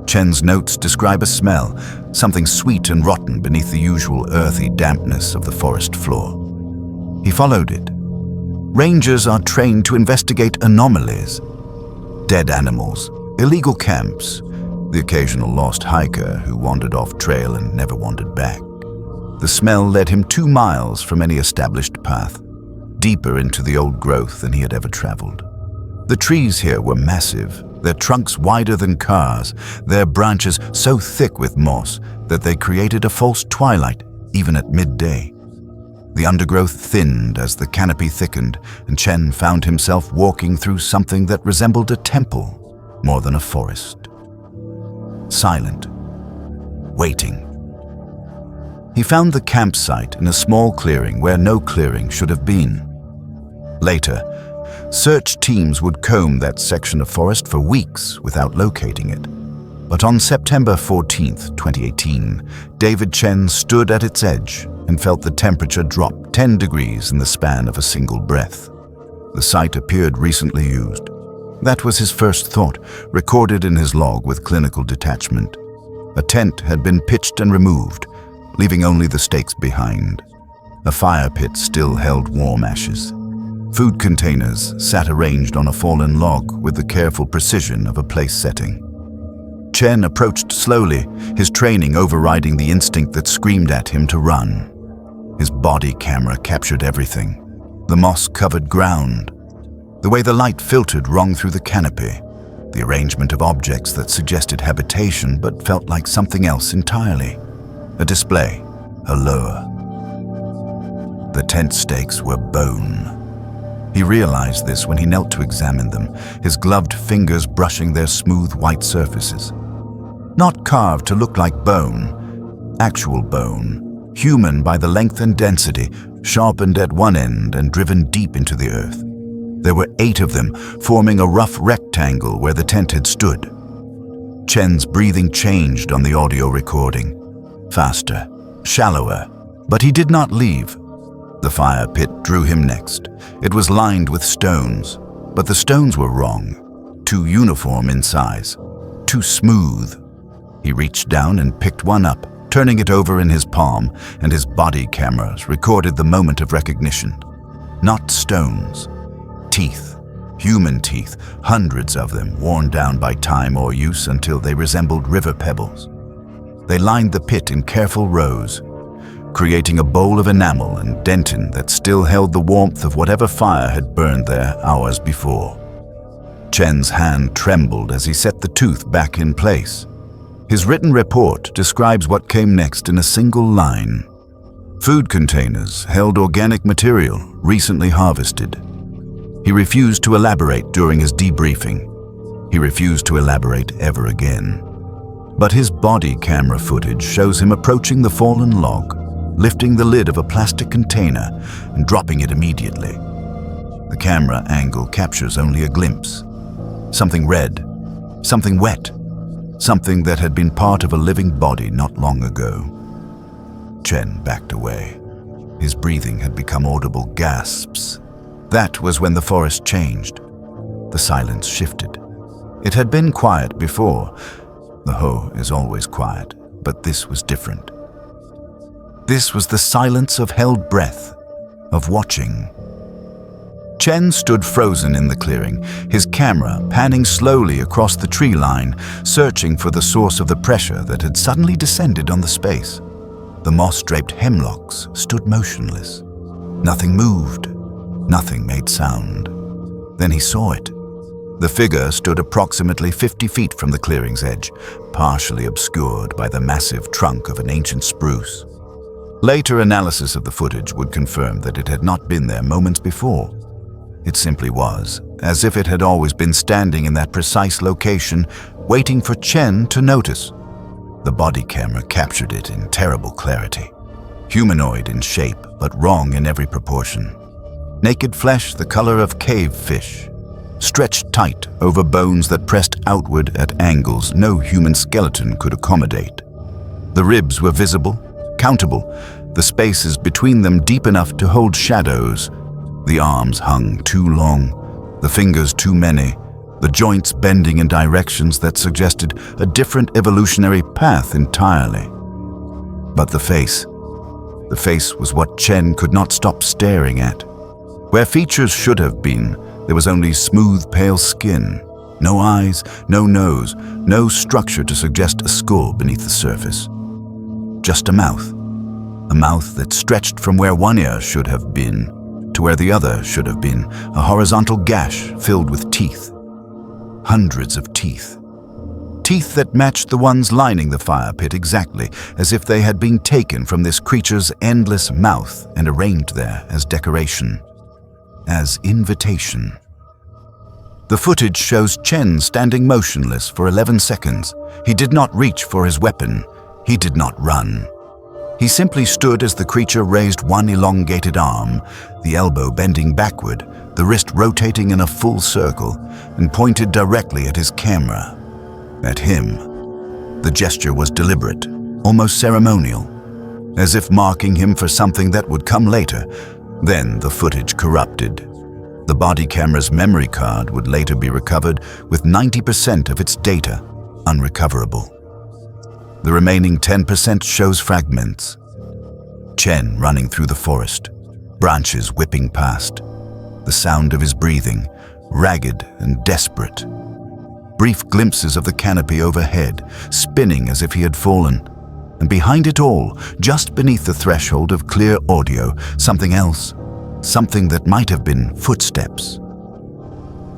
Chen's notes describe a smell, something sweet and rotten beneath the usual earthy dampness of the forest floor. He followed it. Rangers are trained to investigate anomalies. Dead animals, illegal camps, the occasional lost hiker who wandered off trail and never wandered back. The smell led him 2 miles from any established path, deeper into the old growth than he had ever traveled. The trees here were massive, their trunks wider than cars, their branches so thick with moss that they created a false twilight even at midday. The undergrowth thinned as the canopy thickened, and Chen found himself walking through something that resembled a temple more than a forest. Silent, waiting. He found the campsite in a small clearing where no clearing should have been. Later, search teams would comb that section of forest for weeks without locating it. But on September 14th, 2018, David Chen stood at its edge and felt the temperature drop 10 degrees in the span of a single breath. The site appeared recently used. That was his first thought, recorded in his log with clinical detachment. A tent had been pitched and removed, leaving only the stakes behind. A fire pit still held warm ashes. Food containers sat arranged on a fallen log with the careful precision of a place setting. Chen approached slowly, his training overriding the instinct that screamed at him to run. His body camera captured everything. The moss-covered ground, the way the light filtered wrong through the canopy, the arrangement of objects that suggested habitation but felt like something else entirely. A display, a lure. The tent stakes were bone. He realized this when he knelt to examine them, his gloved fingers brushing their smooth white surfaces. Not carved to look like bone, actual bone, human by the length and density, sharpened at one end and driven deep into the earth. There were 8 of them, forming a rough rectangle where the tent had stood. Chen's breathing changed on the audio recording. Faster, shallower, but he did not leave. The fire pit drew him next. It was lined with stones, but the stones were wrong, too uniform in size, too smooth. He reached down and picked one up, turning it over in his palm, and his body cameras recorded the moment of recognition. Not stones, teeth, human teeth, hundreds of them worn down by time or use until they resembled river pebbles. They lined the pit in careful rows, creating a bowl of enamel and dentin that still held the warmth of whatever fire had burned there hours before. Chen's hand trembled as he set the tooth back in place. His written report describes what came next in a single line. Food containers held organic material recently harvested. He refused to elaborate during his debriefing. He refused to elaborate ever again. But his body camera footage shows him approaching the fallen log, lifting the lid of a plastic container and dropping it immediately. The camera angle captures only a glimpse. Something red, something wet, something that had been part of a living body not long ago. Chen backed away. His breathing had become audible gasps. That was when the forest changed. The silence shifted. It had been quiet before. The Ho is always quiet, but this was different. This was the silence of held breath, of watching. Chen stood frozen in the clearing, his camera panning slowly across the tree line, searching for the source of the pressure that had suddenly descended on the space. The moss-draped hemlocks stood motionless. Nothing moved. Nothing made sound. Then he saw it. The figure stood approximately 50 feet from the clearing's edge, partially obscured by the massive trunk of an ancient spruce. Later analysis of the footage would confirm that it had not been there moments before. It simply was, as if it had always been standing in that precise location, waiting for Chen to notice. The body camera captured it in terrible clarity. Humanoid in shape, but wrong in every proportion. Naked flesh the color of cave fish, stretched tight over bones that pressed outward at angles no human skeleton could accommodate. The ribs were visible, countable, the spaces between them deep enough to hold shadows. The arms hung too long, the fingers too many, the joints bending in directions that suggested a different evolutionary path entirely. But the face was what Chen could not stop staring at. Where features should have been, there was only smooth, pale skin. No eyes, no nose, no structure to suggest a skull beneath the surface. Just a mouth that stretched from where one ear should have been to where the other should have been, a horizontal gash filled with teeth. Hundreds of teeth. Teeth that matched the ones lining the fire pit exactly, as if they had been taken from this creature's endless mouth and arranged there as decoration, as invitation. The footage shows Chen standing motionless for 11 seconds. He did not reach for his weapon. He did not run. He simply stood as the creature raised one elongated arm, the elbow bending backward, the wrist rotating in a full circle, and pointed directly at his camera. At him. The gesture was deliberate, almost ceremonial, as if marking him for something that would come later. Then the footage corrupted. The body camera's memory card would later be recovered with 90% of its data unrecoverable. The remaining 10% shows fragments. Chen running through the forest, branches whipping past, the sound of his breathing, ragged and desperate. Brief glimpses of the canopy overhead, spinning as if he had fallen. And behind it all, just beneath the threshold of clear audio, something else. Something that might have been footsteps.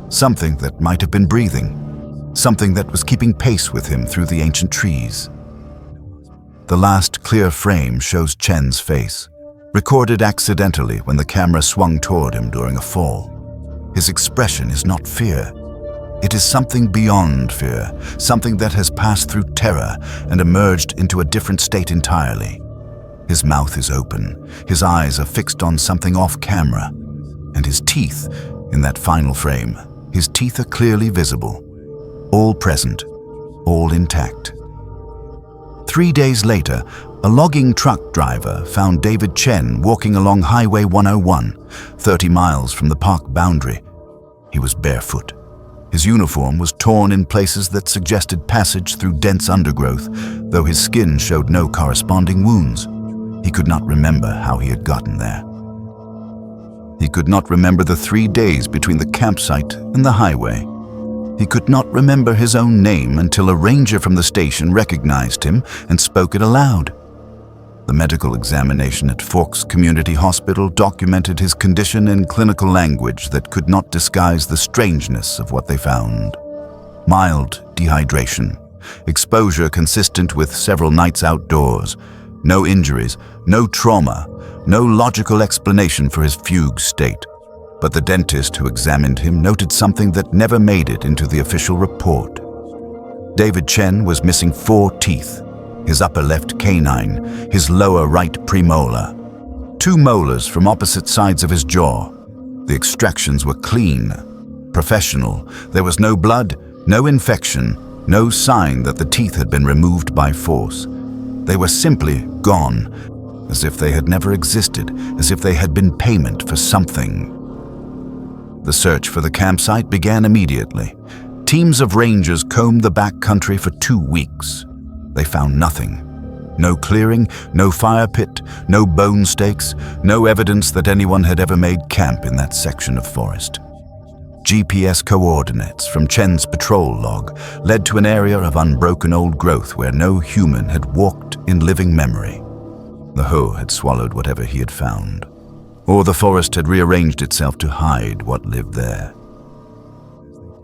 Something that might have been breathing. Something that was keeping pace with him through the ancient trees. The last clear frame shows Chen's face, recorded accidentally when the camera swung toward him during a fall. His expression is not fear. It is something beyond fear, something that has passed through terror and emerged into a different state entirely. His mouth is open, his eyes are fixed on something off camera, and his teeth, in that final frame, his teeth are clearly visible, all present, all intact. 3 days later, a logging truck driver found David Chen walking along Highway 101, 30 miles from the park boundary. He was barefoot. His uniform was torn in places that suggested passage through dense undergrowth, though his skin showed no corresponding wounds. He could not remember how he had gotten there. He could not remember the 3 days between the campsite and the highway. He could not remember his own name until a ranger from the station recognized him and spoke it aloud. The medical examination at Forks Community Hospital documented his condition in clinical language that could not disguise the strangeness of what they found. Mild dehydration, exposure consistent with several nights outdoors, no injuries, no trauma, no logical explanation for his fugue state. But the dentist who examined him noted something that never made it into the official report. David Chen was missing 4 teeth, his upper left canine, his lower right premolar. 2 molars from opposite sides of his jaw. The extractions were clean, professional. There was no blood, no infection, no sign that the teeth had been removed by force. They were simply gone, as if they had never existed, as if they had been payment for something. The search for the campsite began immediately. Teams of rangers combed the back country for 2 weeks. They found nothing. No clearing, no fire pit, no bone stakes, no evidence that anyone had ever made camp in that section of forest. GPS coordinates from Chen's patrol log led to an area of unbroken old growth where no human had walked in living memory. The Ho had swallowed whatever he had found, or the forest had rearranged itself to hide what lived there.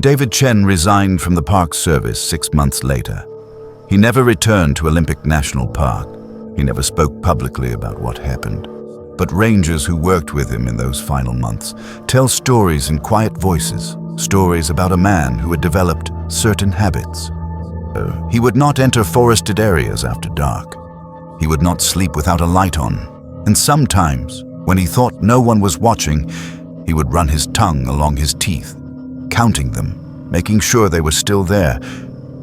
David Chen resigned from the Park Service 6 months later. He never returned to Olympic National Park. He never spoke publicly about what happened. But rangers who worked with him in those final months tell stories in quiet voices, stories about a man who had developed certain habits. He would not enter forested areas after dark. He would not sleep without a light on. And sometimes, when he thought no one was watching, he would run his tongue along his teeth, counting them, making sure they were still there,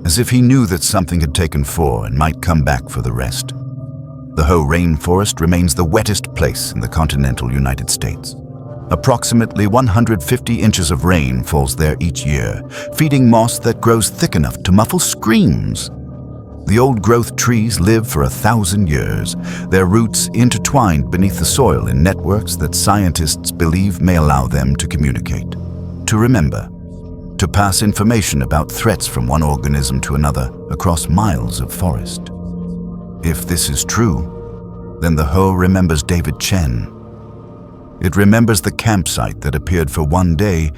as if he knew that something had taken 4 and might come back for the rest. The Ho rainforest remains the wettest place in the continental United States. Approximately 150 inches of rain falls there each year, feeding moss that grows thick enough to muffle screams. The old-growth trees live for 1,000 years, their roots intertwined beneath the soil in networks that scientists believe may allow them to communicate, to remember, to pass information about threats from one organism to another across miles of forest. If this is true, then the Ho remembers David Chen. It remembers the campsite that appeared for 1 day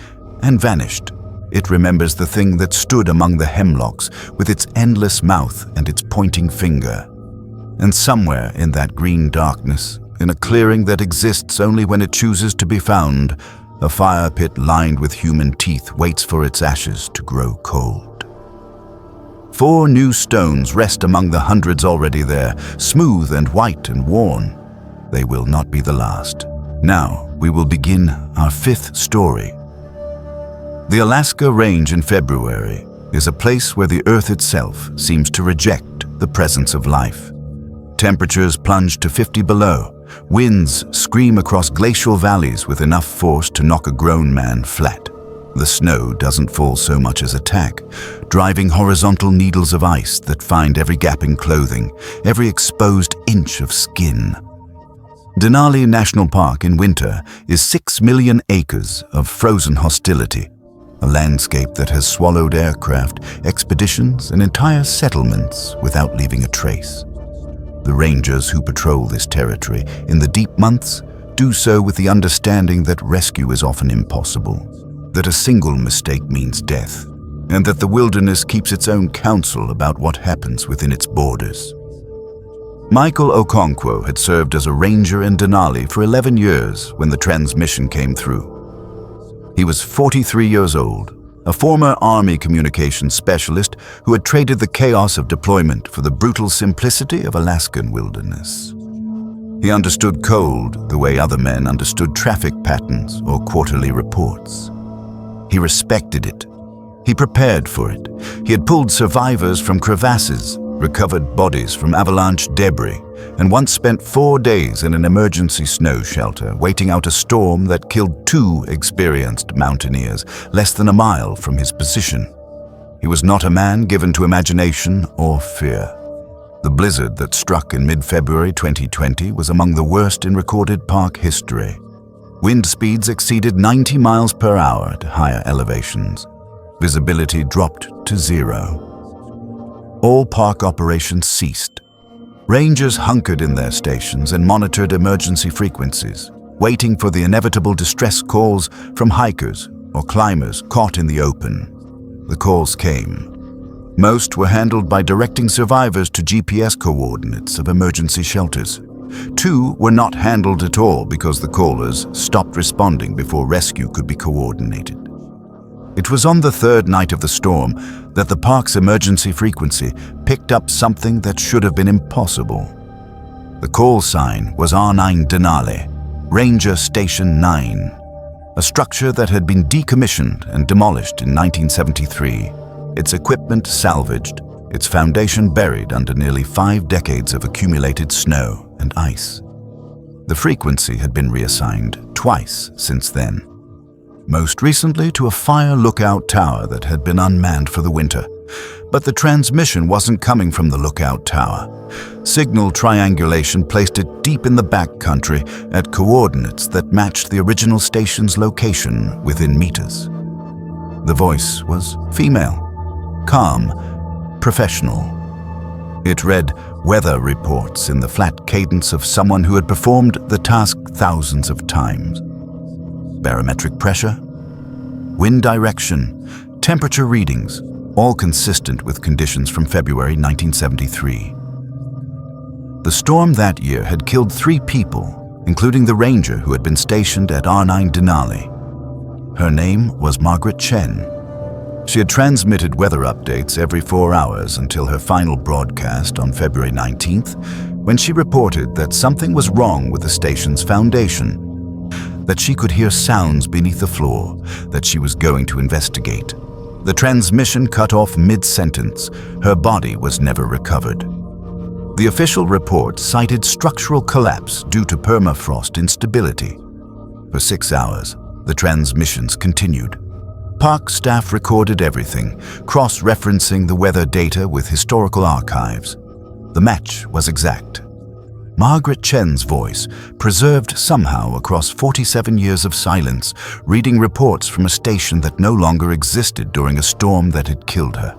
and vanished. It remembers the thing that stood among the hemlocks with its endless mouth and its pointing finger. And somewhere in that green darkness, in a clearing that exists only when it chooses to be found, a fire pit lined with human teeth waits for its ashes to grow cold. 4 new stones rest among the hundreds already there, smooth and white and worn. They will not be the last. Now we will begin our 5th story. The Alaska Range in February is a place where the Earth itself seems to reject the presence of life. Temperatures plunge to 50 below. Winds scream across glacial valleys with enough force to knock a grown man flat. The snow doesn't fall so much as a tack, driving horizontal needles of ice that find every gap in clothing, every exposed inch of skin. Denali National Park in winter is 6 million acres of frozen hostility, a landscape that has swallowed aircraft, expeditions, and entire settlements without leaving a trace. The rangers who patrol this territory in the deep months do so with the understanding that rescue is often impossible, that a single mistake means death, and that the wilderness keeps its own counsel about what happens within its borders. Michael Okonkwo had served as a ranger in Denali for 11 years when the transmission came through. He was 43 years old, a former Army communications specialist who had traded the chaos of deployment for the brutal simplicity of Alaskan wilderness. He understood cold the way other men understood traffic patterns or quarterly reports. He respected it. He prepared for it. He had pulled survivors from crevasses, recovered bodies from avalanche debris, and once spent 4 days in an emergency snow shelter waiting out a storm that killed 2 experienced mountaineers less than a mile from his position. He was not a man given to imagination or fear. The blizzard that struck in mid-February 2020 was among the worst in recorded park history. Wind speeds exceeded 90 miles per hour at higher elevations. Visibility dropped to 0. All park operations ceased. Rangers hunkered in their stations and monitored emergency frequencies, waiting for the inevitable distress calls from hikers or climbers caught in the open. The calls came. Most were handled by directing survivors to GPS coordinates of emergency shelters. 2 were not handled at all because the callers stopped responding before rescue could be coordinated. It was on the third night of the storm that the park's emergency frequency picked up something that should have been impossible. The call sign was R9 Denali, Ranger Station 9, a structure that had been decommissioned and demolished in 1973, its equipment salvaged, its foundation buried under nearly 5 decades of accumulated snow and ice. The frequency had been reassigned twice since then. Most recently to a fire lookout tower that had been unmanned for the winter. But the transmission wasn't coming from the lookout tower. Signal triangulation placed it deep in the backcountry at coordinates that matched the original station's location within meters. The voice was female, calm, professional. It read weather reports in the flat cadence of someone who had performed the task thousands of times. Barometric pressure, wind direction, temperature readings, all consistent with conditions from February 1973. The storm that year had killed 3 people, including the ranger who had been stationed at R9 Denali. Her name was Margaret Chen. She had transmitted weather updates every 4 hours until her final broadcast on February 19th, when she reported that something was wrong with the station's foundation, that she could hear sounds beneath the floor, that she was going to investigate. The transmission cut off mid-sentence. Her body was never recovered. The official report cited structural collapse due to permafrost instability. For 6 hours, the transmissions continued. Park staff recorded everything, cross-referencing the weather data with historical archives. The match was exact. Margaret Chen's voice, preserved somehow across 47 years of silence, reading reports from a station that no longer existed during a storm that had killed her.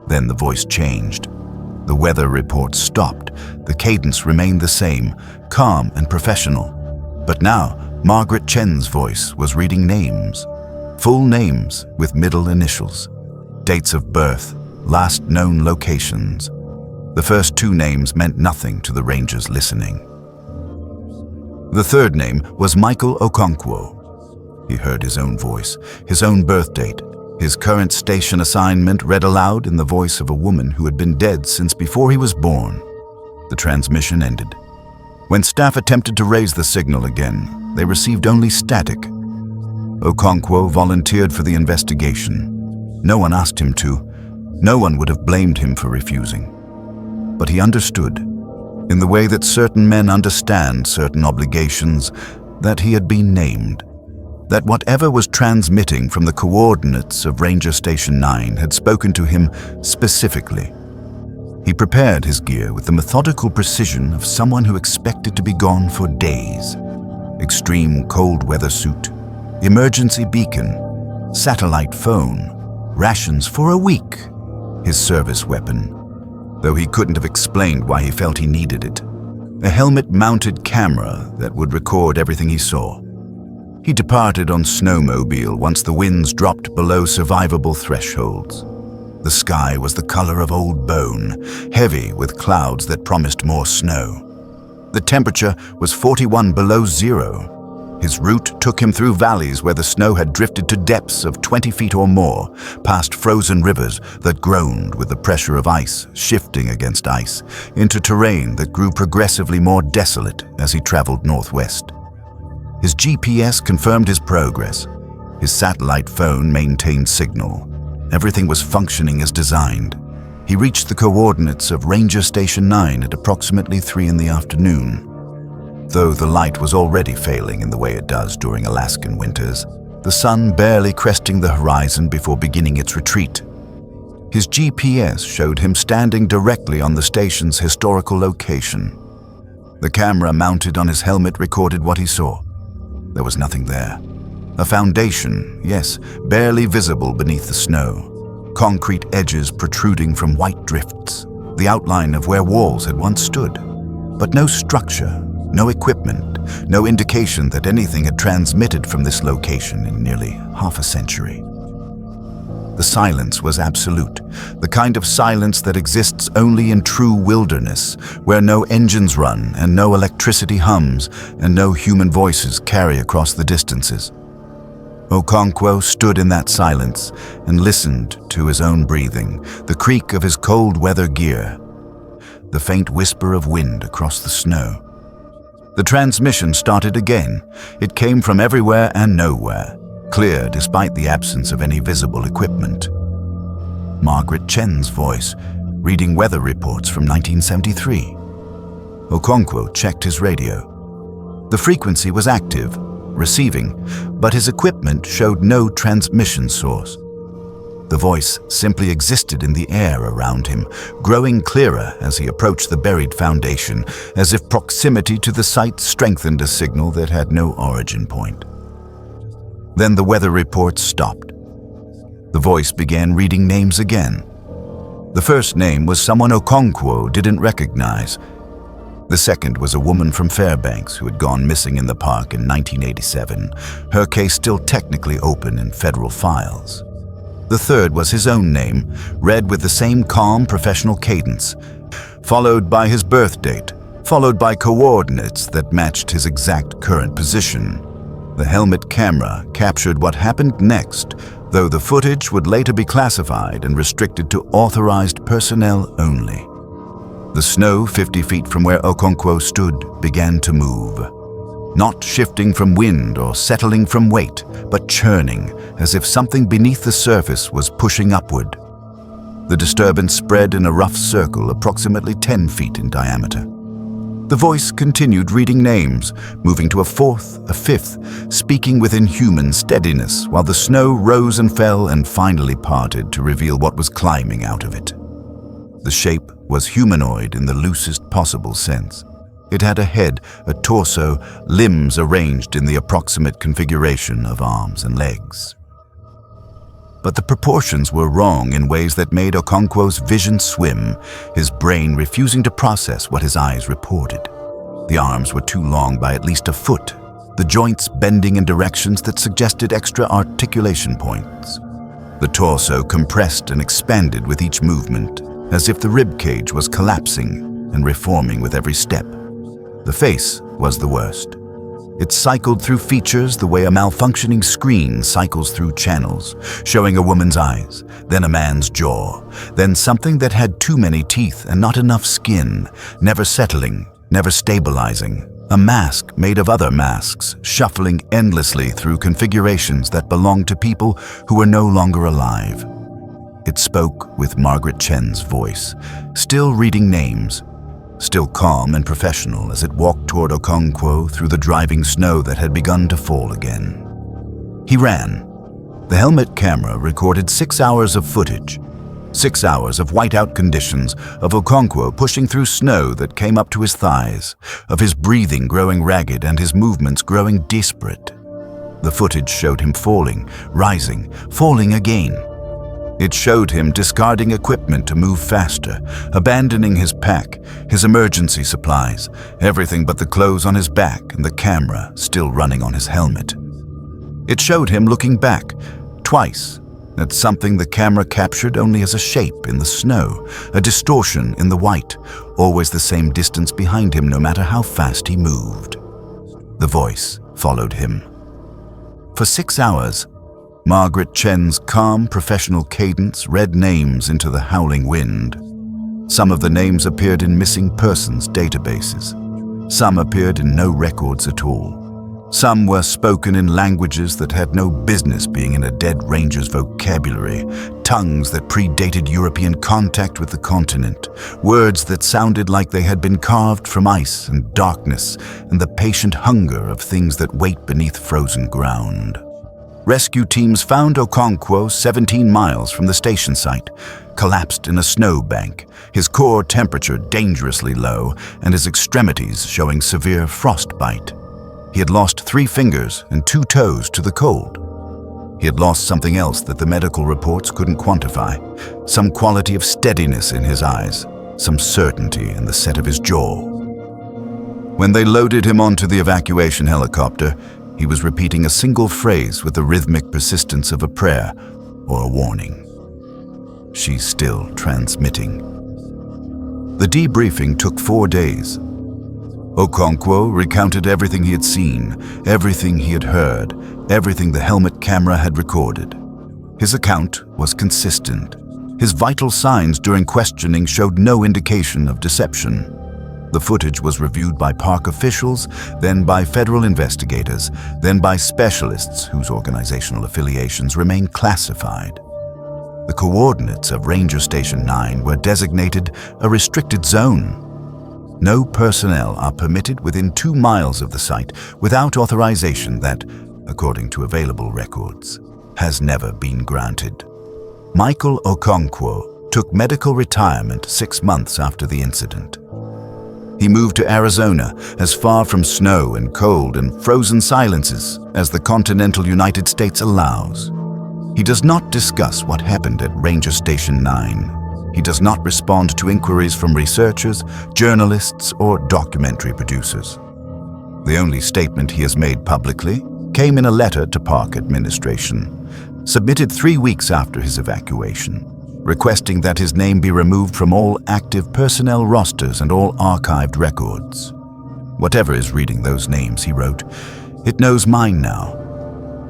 Then the voice changed. The weather report stopped. The cadence remained the same, calm and professional. But now, Margaret Chen's voice was reading names. Full names with middle initials. Dates of birth, last known locations. The first 2 names meant nothing to the rangers listening. The third name was Michael Okonkwo. He heard his own voice, his own birth date, his current station assignment read aloud in the voice of a woman who had been dead since before he was born. The transmission ended. When staff attempted to raise the signal again, they received only static. Okonkwo volunteered for the investigation. No one asked him to. No one would have blamed him for refusing. But he understood, in the way that certain men understand certain obligations, that he had been named, that whatever was transmitting from the coordinates of Ranger Station 9 had spoken to him specifically. He prepared his gear with the methodical precision of someone who expected to be gone for days. Extreme cold weather suit, emergency beacon, satellite phone, rations for a week, his service weapon, though he couldn't have explained why he felt he needed it. A helmet-mounted camera that would record everything he saw. He departed on snowmobile once the winds dropped below survivable thresholds. The sky was the color of old bone, heavy with clouds that promised more snow. The temperature was 41 below zero. His route took him through valleys where the snow had drifted to depths of 20 feet or more, past frozen rivers that groaned with the pressure of ice shifting against ice, into terrain that grew progressively more desolate as he traveled northwest. His GPS confirmed his progress. His satellite phone maintained signal. Everything was functioning as designed. He reached the coordinates of Ranger Station 9 at approximately 3 in the afternoon. Though the light was already failing in the way it does during Alaskan winters, the sun barely cresting the horizon before beginning its retreat. His GPS showed him standing directly on the station's historical location. The camera mounted on his helmet recorded what he saw. There was nothing there. A foundation, yes, barely visible beneath the snow. Concrete edges protruding from white drifts, the outline of where walls had once stood. But no structure, no equipment, no indication that anything had transmitted from this location in nearly half a century. The silence was absolute, the kind of silence that exists only in true wilderness, where no engines run and no electricity hums and no human voices carry across the distances. Okonkwo stood in that silence and listened to his own breathing, the creak of his cold weather gear, the faint whisper of wind across the snow. The transmission started again. It came from everywhere and nowhere, clear despite the absence of any visible equipment. Margaret Chen's voice, reading weather reports from 1973. Okonkwo checked his radio. The frequency was active, receiving, but his equipment showed no transmission source. The voice simply existed in the air around him, growing clearer as he approached the buried foundation, as if proximity to the site strengthened a signal that had no origin point. Then the weather reports stopped. The voice began reading names again. The first name was someone Okonkwo didn't recognize. The second was a woman from Fairbanks who had gone missing in the park in 1987, her case still technically open in federal files. The third was his own name, read with the same calm professional cadence, followed by his birth date, followed by coordinates that matched his exact current position. The helmet camera captured what happened next, though the footage would later be classified and restricted to authorized personnel only. The snow 50 feet from where Okonkwo stood began to move. Not shifting from wind or settling from weight, but churning, as if something beneath the surface was pushing upward. The disturbance spread in a rough circle approximately 10 feet in diameter. The voice continued reading names, moving to a fourth, a fifth, speaking with inhuman steadiness while the snow rose and fell and finally parted to reveal what was climbing out of it. The shape was humanoid in the loosest possible sense. It had a head, a torso, limbs arranged in the approximate configuration of arms and legs. But the proportions were wrong in ways that made Okonkwo's vision swim, his brain refusing to process what his eyes reported. The arms were too long by at least a foot, the joints bending in directions that suggested extra articulation points. The torso compressed and expanded with each movement, as if the rib cage was collapsing and reforming with every step. The face was the worst. It cycled through features the way a malfunctioning screen cycles through channels, showing a woman's eyes, then a man's jaw, then something that had too many teeth and not enough skin, never settling, never stabilizing. A mask made of other masks, shuffling endlessly through configurations that belonged to people who were no longer alive. It spoke with Margaret Chen's voice, still reading names, still calm and professional as it walked toward Okonkwo through the driving snow that had begun to fall again. He ran. The helmet camera recorded 6 hours of footage, 6 hours of whiteout conditions, of Okonkwo pushing through snow that came up to his thighs, of his breathing growing ragged and his movements growing desperate. The footage showed him falling, rising, falling again. It showed him discarding equipment to move faster, abandoning his pack, his emergency supplies, everything but the clothes on his back and the camera still running on his helmet. It showed him looking back, twice, at something the camera captured only as a shape in the snow, a distortion in the white, always the same distance behind him no matter how fast he moved. The voice followed him. For 6 hours, Margaret Chen's calm, professional cadence read names into the howling wind. Some of the names appeared in missing persons databases. Some appeared in no records at all. Some were spoken in languages that had no business being in a dead ranger's vocabulary, tongues that predated European contact with the continent, words that sounded like they had been carved from ice and darkness and the patient hunger of things that wait beneath frozen ground. Rescue teams found Okonkwo 17 miles from the station site, collapsed in a snowbank, his core temperature dangerously low and his extremities showing severe frostbite. He had lost 3 fingers and 2 toes to the cold. He had lost something else that the medical reports couldn't quantify, some quality of steadiness in his eyes, some certainty in the set of his jaw. When they loaded him onto the evacuation helicopter, he was repeating a single phrase with the rhythmic persistence of a prayer or a warning. She's still transmitting. The debriefing took 4 days. Okonkwo recounted everything he had seen, everything he had heard, everything the helmet camera had recorded. His account was consistent. His vital signs during questioning showed no indication of deception. The footage was reviewed by park officials, then by federal investigators, then by specialists whose organizational affiliations remain classified. The coordinates of Ranger Station 9 were designated a restricted zone. No personnel are permitted within 2 miles of the site without authorization that, according to available records, has never been granted. Michael Okonkwo took medical retirement 6 months after the incident. He moved to Arizona, as far from snow and cold and frozen silences as the continental United States allows. He does not discuss what happened at Ranger Station 9. He does not respond to inquiries from researchers, journalists, or documentary producers. The only statement he has made publicly came in a letter to park administration, submitted 3 weeks after his evacuation, requesting that his name be removed from all active personnel rosters and all archived records. Whatever is reading those names, he wrote, "It knows mine now.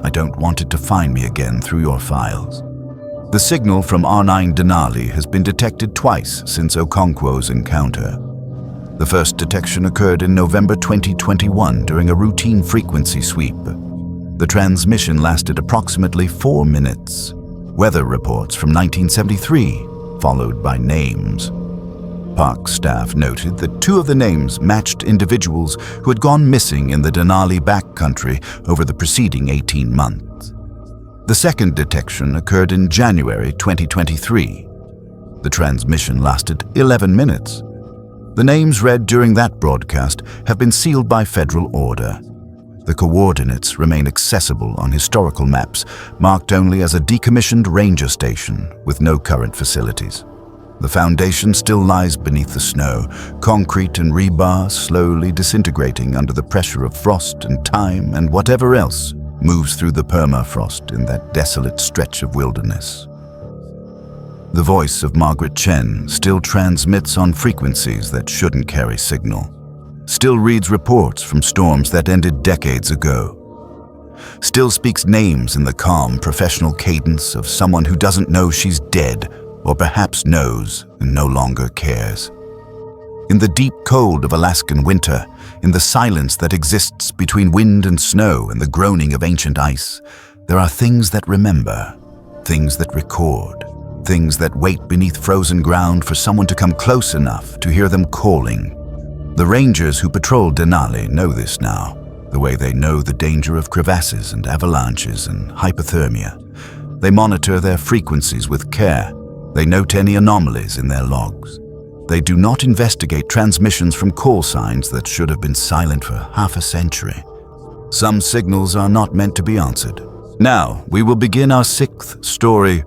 I don't want it to find me again through your files." The signal from R9 Denali has been detected twice since Okonkwo's encounter. The first detection occurred in November 2021 during a routine frequency sweep. The transmission lasted approximately 4 minutes. Weather reports from 1973, followed by names. Park staff noted that 2 of the names matched individuals who had gone missing in the Denali backcountry over the preceding 18 months. The second detection occurred in January 2023. The transmission lasted 11 minutes. The names read during that broadcast have been sealed by federal order. The coordinates remain accessible on historical maps, marked only as a decommissioned ranger station with no current facilities. The foundation still lies beneath the snow, concrete and rebar slowly disintegrating under the pressure of frost and time and whatever else moves through the permafrost in that desolate stretch of wilderness. The voice of Margaret Chen still transmits on frequencies that shouldn't carry signal, still reads reports from storms that ended decades ago, still speaks names in the calm, professional cadence of someone who doesn't know she's dead, or perhaps knows and no longer cares. In the deep cold of Alaskan winter, in the silence that exists between wind and snow and the groaning of ancient ice, there are things that remember, things that record, things that wait beneath frozen ground for someone to come close enough to hear them calling. The rangers who patrol Denali know this now, the way they know the danger of crevasses and avalanches and hypothermia. They monitor their frequencies with care. They note any anomalies in their logs. They do not investigate transmissions from call signs that should have been silent for half a century. Some signals are not meant to be answered. Now, we will begin our 6th story.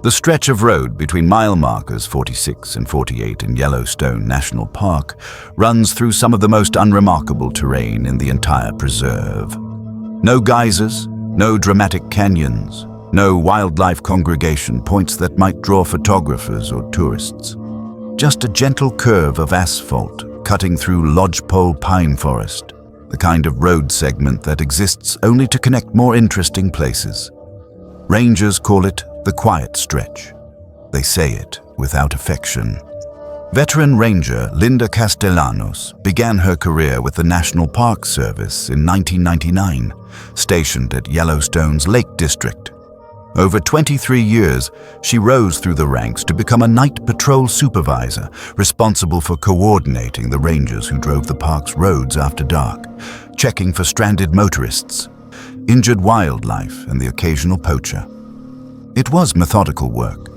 The stretch of road between mile markers 46 and 48 in Yellowstone National Park runs through some of the most unremarkable terrain in the entire preserve. No geysers, no dramatic canyons, no wildlife congregation points that might draw photographers or tourists. Just a gentle curve of asphalt cutting through lodgepole pine forest, the kind of road segment that exists only to connect more interesting places. Rangers call it the quiet stretch. They say it without affection. Veteran ranger Linda Castellanos began her career with the National Park Service in 1999, stationed at Yellowstone's Lake District. Over 23 years, she rose through the ranks to become a night patrol supervisor, responsible for coordinating the rangers who drove the park's roads after dark, checking for stranded motorists, injured wildlife, and the occasional poacher. It was methodical work,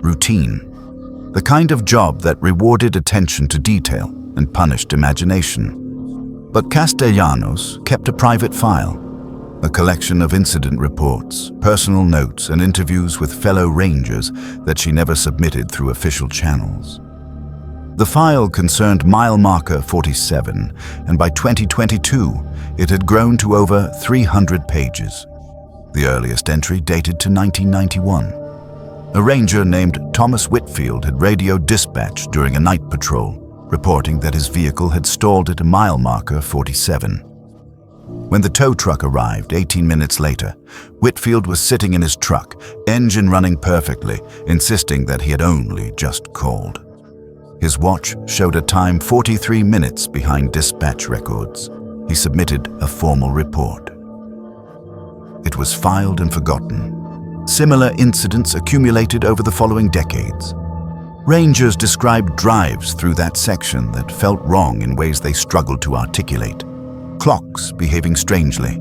routine, the kind of job that rewarded attention to detail and punished imagination. But Castellanos kept a private file, a collection of incident reports, personal notes, and interviews with fellow rangers that she never submitted through official channels. The file concerned mile marker 47, and by 2022, it had grown to over 300 pages. The earliest entry dated to 1991. A ranger named Thomas Whitfield had radioed dispatch during a night patrol, reporting that his vehicle had stalled at mile marker 47. When the tow truck arrived 18 minutes later, Whitfield was sitting in his truck, engine running perfectly, insisting that he had only just called. His watch showed a time 43 minutes behind dispatch records. He submitted a formal report. It was filed and forgotten. Similar incidents accumulated over the following decades. Rangers described drives through that section that felt wrong in ways they struggled to articulate. Clocks behaving strangely.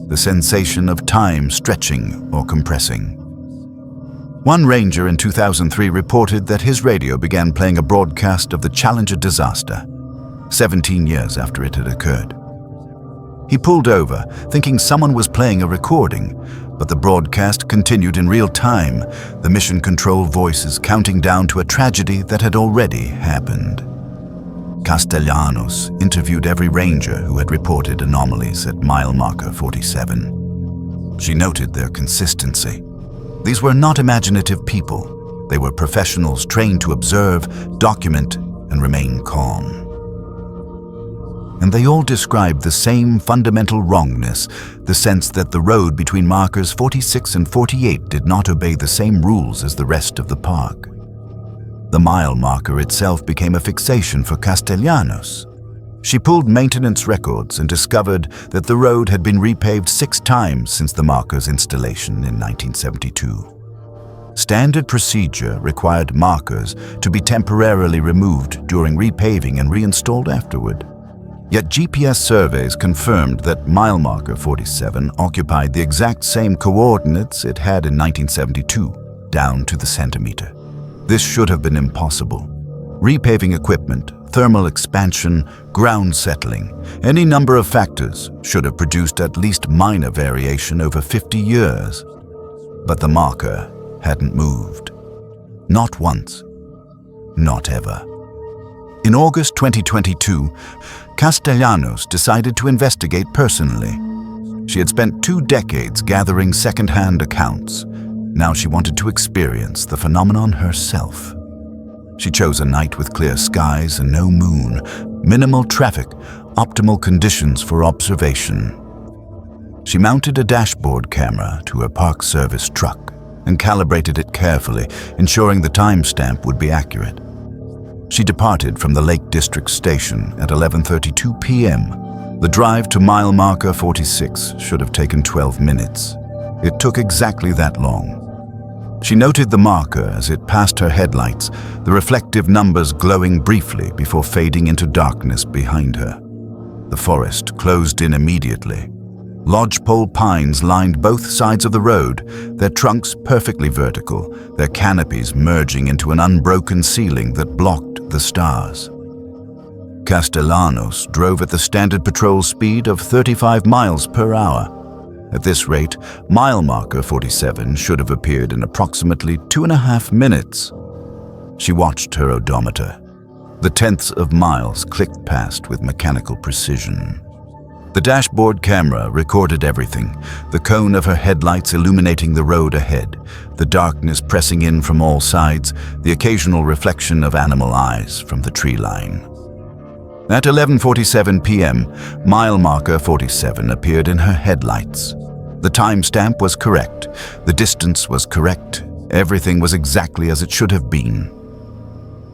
The sensation of time stretching or compressing. One ranger in 2003 reported that his radio began playing a broadcast of the Challenger disaster, 17 years after it had occurred. He pulled over, thinking someone was playing a recording, but the broadcast continued in real time, the mission control voices counting down to a tragedy that had already happened. Castellanos interviewed every ranger who had reported anomalies at mile marker 47. She noted their consistency. These were not imaginative people. They were professionals trained to observe, document, and remain calm. And they all described the same fundamental wrongness, the sense that the road between markers 46 and 48 did not obey the same rules as the rest of the park. The mile marker itself became a fixation for Castellanos. She pulled maintenance records and discovered that the road had been repaved 6 times since the marker's installation in 1972. Standard procedure required markers to be temporarily removed during repaving and reinstalled afterward. Yet GPS surveys confirmed that mile marker 47 occupied the exact same coordinates it had in 1972, down to the centimeter. This should have been impossible. Repaving equipment, thermal expansion, ground settling, any number of factors should have produced at least minor variation over 50 years. But the marker hadn't moved. Not once. Not ever. In August 2022, Castellanos decided to investigate personally. She had spent 2 decades gathering second-hand accounts. Now she wanted to experience the phenomenon herself. She chose a night with clear skies and no moon, minimal traffic, optimal conditions for observation. She mounted a dashboard camera to her Park Service truck and calibrated it carefully, ensuring the timestamp would be accurate. She departed from the Lake District Station at 11:32 p.m. The drive to mile marker 46 should have taken 12 minutes. It took exactly that long. She noted the marker as it passed her headlights, the reflective numbers glowing briefly before fading into darkness behind her. The forest closed in immediately. Lodgepole pines lined both sides of the road, their trunks perfectly vertical, their canopies merging into an unbroken ceiling that blocked the stars. Castellanos drove at the standard patrol speed of 35 miles per hour. At this rate, mile marker 47 should have appeared in approximately 2.5 minutes. She watched her odometer. The tenths of miles clicked past with mechanical precision. The dashboard camera recorded everything, the cone of her headlights illuminating the road ahead, the darkness pressing in from all sides, the occasional reflection of animal eyes from the tree line. At 11:47 p.m., mile marker 47 appeared in her headlights. The timestamp was correct, the distance was correct, everything was exactly as it should have been.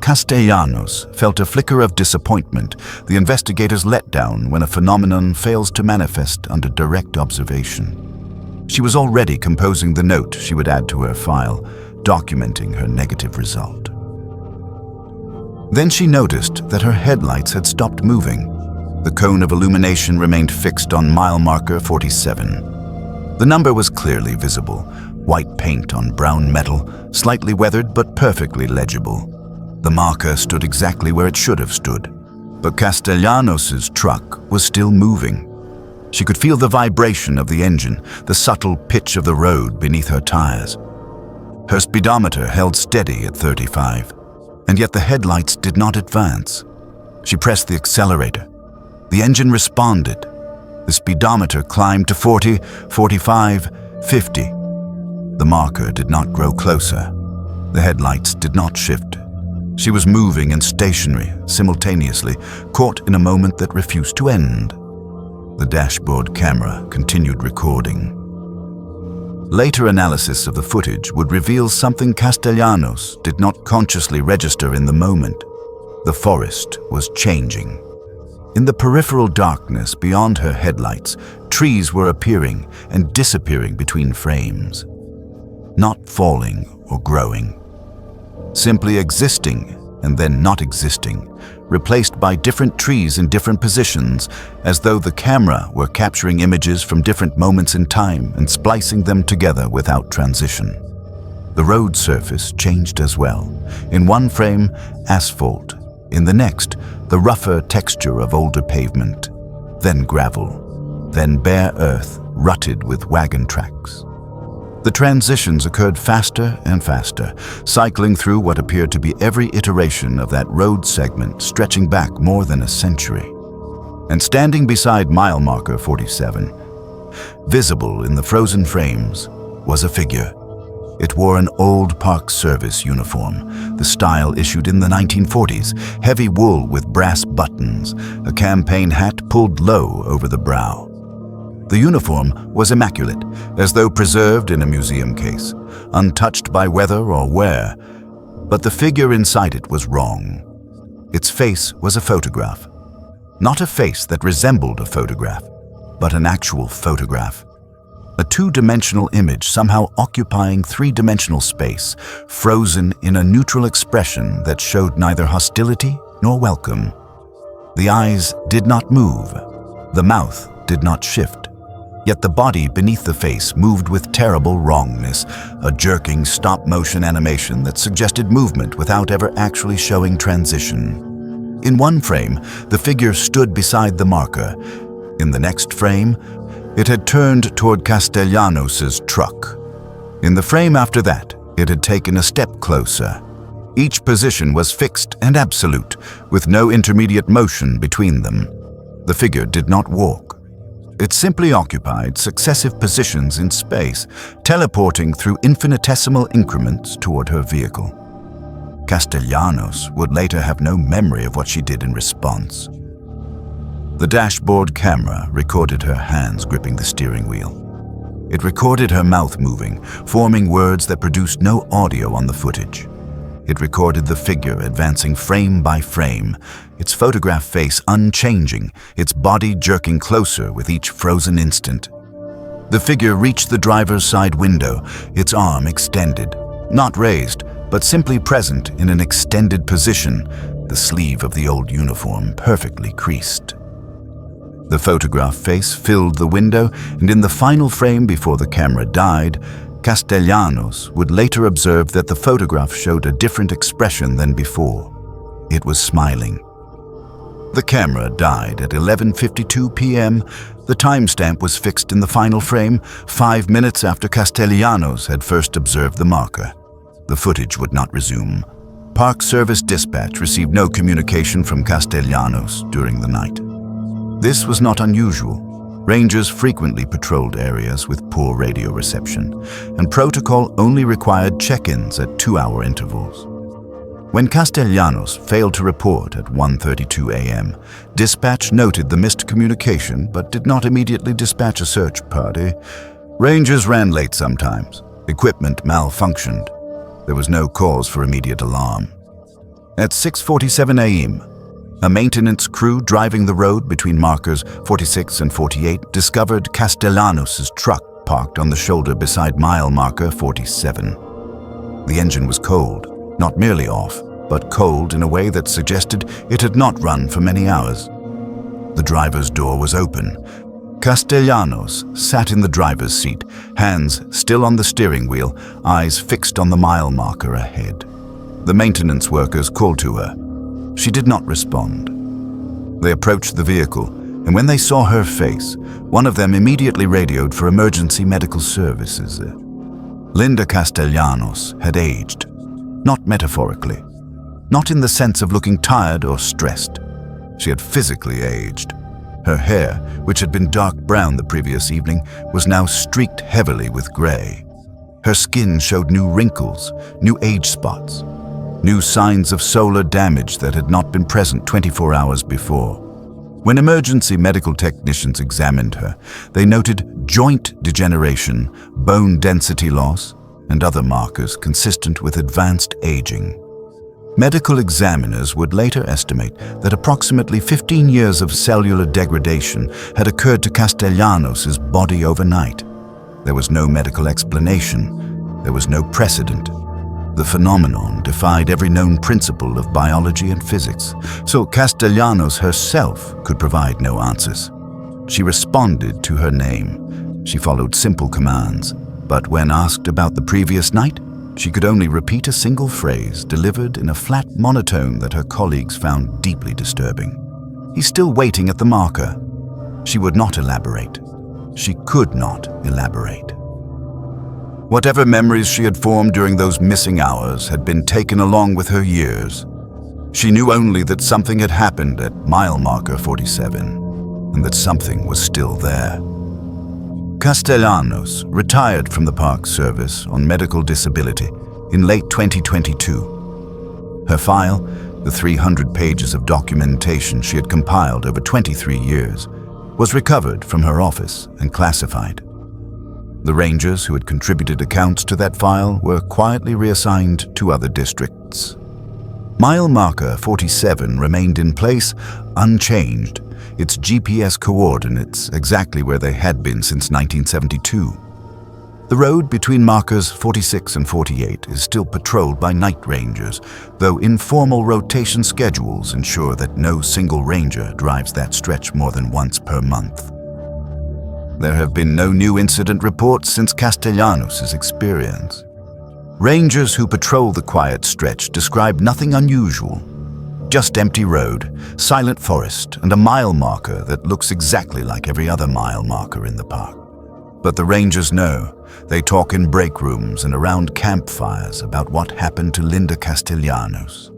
Castellanos felt a flicker of disappointment, the investigator's letdown when a phenomenon fails to manifest under direct observation. She was already composing the note she would add to her file, documenting her negative result. Then she noticed that her headlights had stopped moving. The cone of illumination remained fixed on mile marker 47. The number was clearly visible, white paint on brown metal, slightly weathered but perfectly legible. The marker stood exactly where it should have stood, but Castellanos' truck was still moving. She could feel the vibration of the engine, the subtle pitch of the road beneath her tires. Her speedometer held steady at 35, and yet the headlights did not advance. She pressed the accelerator. The engine responded. The speedometer climbed to 40, 45, 50. The marker did not grow closer. The headlights did not shift. She was moving and stationary simultaneously, caught in a moment that refused to end. The dashboard camera continued recording. Later analysis of the footage would reveal something Castellanos did not consciously register in the moment. The forest was changing. In the peripheral darkness beyond her headlights, trees were appearing and disappearing between frames. Not falling or growing. Simply existing and then not existing, replaced by different trees in different positions, as though the camera were capturing images from different moments in time and splicing them together without transition. The road surface changed as well. In one frame, asphalt. In the next, the rougher texture of older pavement. Then gravel. Then bare earth, rutted with wagon tracks. The transitions occurred faster and faster, cycling through what appeared to be every iteration of that road segment stretching back more than a century. And standing beside mile marker 47, visible in the frozen frames, was a figure. It wore an old Park Service uniform, the style issued in the 1940s, heavy wool with brass buttons, a campaign hat pulled low over the brow. The uniform was immaculate, as though preserved in a museum case, untouched by weather or wear. But the figure inside it was wrong. Its face was a photograph. Not a face that resembled a photograph, but an actual photograph. A two-dimensional image somehow occupying three-dimensional space, frozen in a neutral expression that showed neither hostility nor welcome. The eyes did not move. The mouth did not shift. Yet the body beneath the face moved with terrible wrongness, a jerking stop-motion animation that suggested movement without ever actually showing transition. In one frame, the figure stood beside the marker. In the next frame, it had turned toward Castellanos' truck. In the frame after that, it had taken a step closer. Each position was fixed and absolute, with no intermediate motion between them. The figure did not walk. It simply occupied successive positions in space, teleporting through infinitesimal increments toward her vehicle. Castellanos would later have no memory of what she did in response. The dashboard camera recorded her hands gripping the steering wheel. It recorded her mouth moving, forming words that produced no audio on the footage. It recorded the figure advancing frame by frame, its photograph face unchanging, its body jerking closer with each frozen instant. The figure reached the driver's side window, its arm extended, not raised, but simply present in an extended position, the sleeve of the old uniform perfectly creased. The photograph face filled the window, and in the final frame before the camera died, Castellanos would later observe that the photograph showed a different expression than before. It was smiling. The camera died at 11:52 p.m. The timestamp was fixed in the final frame, 5 minutes after Castellanos had first observed the marker. The footage would not resume. Park Service dispatch received no communication from Castellanos during the night. This was not unusual. Rangers frequently patrolled areas with poor radio reception, and protocol only required check-ins at 2-hour intervals. When Castellanos failed to report at 1:32 a.m., dispatch noted the missed communication but did not immediately dispatch a search party. Rangers ran late sometimes. Equipment malfunctioned. There was no cause for immediate alarm. At 6:47 a.m., a maintenance crew driving the road between markers 46 and 48 discovered Castellanos' truck parked on the shoulder beside mile marker 47. The engine was cold, not merely off, but cold in a way that suggested it had not run for many hours. The driver's door was open. Castellanos sat in the driver's seat, hands still on the steering wheel, eyes fixed on the mile marker ahead. The maintenance workers called to her. She did not respond. They approached the vehicle, and when they saw her face, one of them immediately radioed for emergency medical services. Linda Castellanos had aged, not metaphorically, not in the sense of looking tired or stressed. She had physically aged. Her hair, which had been dark brown the previous evening, was now streaked heavily with gray. Her skin showed new wrinkles, new age spots. new signs of solar damage that had not been present 24 hours before. When emergency medical technicians examined her, they noted joint degeneration, bone density loss, and other markers consistent with advanced aging. Medical examiners would later estimate that approximately 15 years of cellular degradation had occurred to Castellanos' body overnight. There was no medical explanation. There was no precedent. The phenomenon defied every known principle of biology and physics, so Castellanos herself could provide no answers. She responded to her name. She followed simple commands, but when asked about the previous night, she could only repeat a single phrase delivered in a flat monotone that her colleagues found deeply disturbing. "He's still waiting at the marker." She would not elaborate. She could not elaborate. Whatever memories she had formed during those missing hours had been taken along with her years. She knew only that something had happened at mile marker 47, and that something was still there. Castellanos retired from the Park Service on medical disability in late 2022. Her file, the 300 pages of documentation she had compiled over 23 years, was recovered from her office and classified. The rangers who had contributed accounts to that file were quietly reassigned to other districts. Mile marker 47 remained in place, unchanged, its GPS coordinates exactly where they had been since 1972. The road between markers 46 and 48 is still patrolled by night rangers, though informal rotation schedules ensure that no single ranger drives that stretch more than once per month. There have been no new incident reports since Castellanos' experience. Rangers who patrol the quiet stretch describe nothing unusual. Just empty road, silent forest, and a mile marker that looks exactly like every other mile marker in the park. But the rangers know. They talk in break rooms and around campfires about what happened to Linda Castellanos.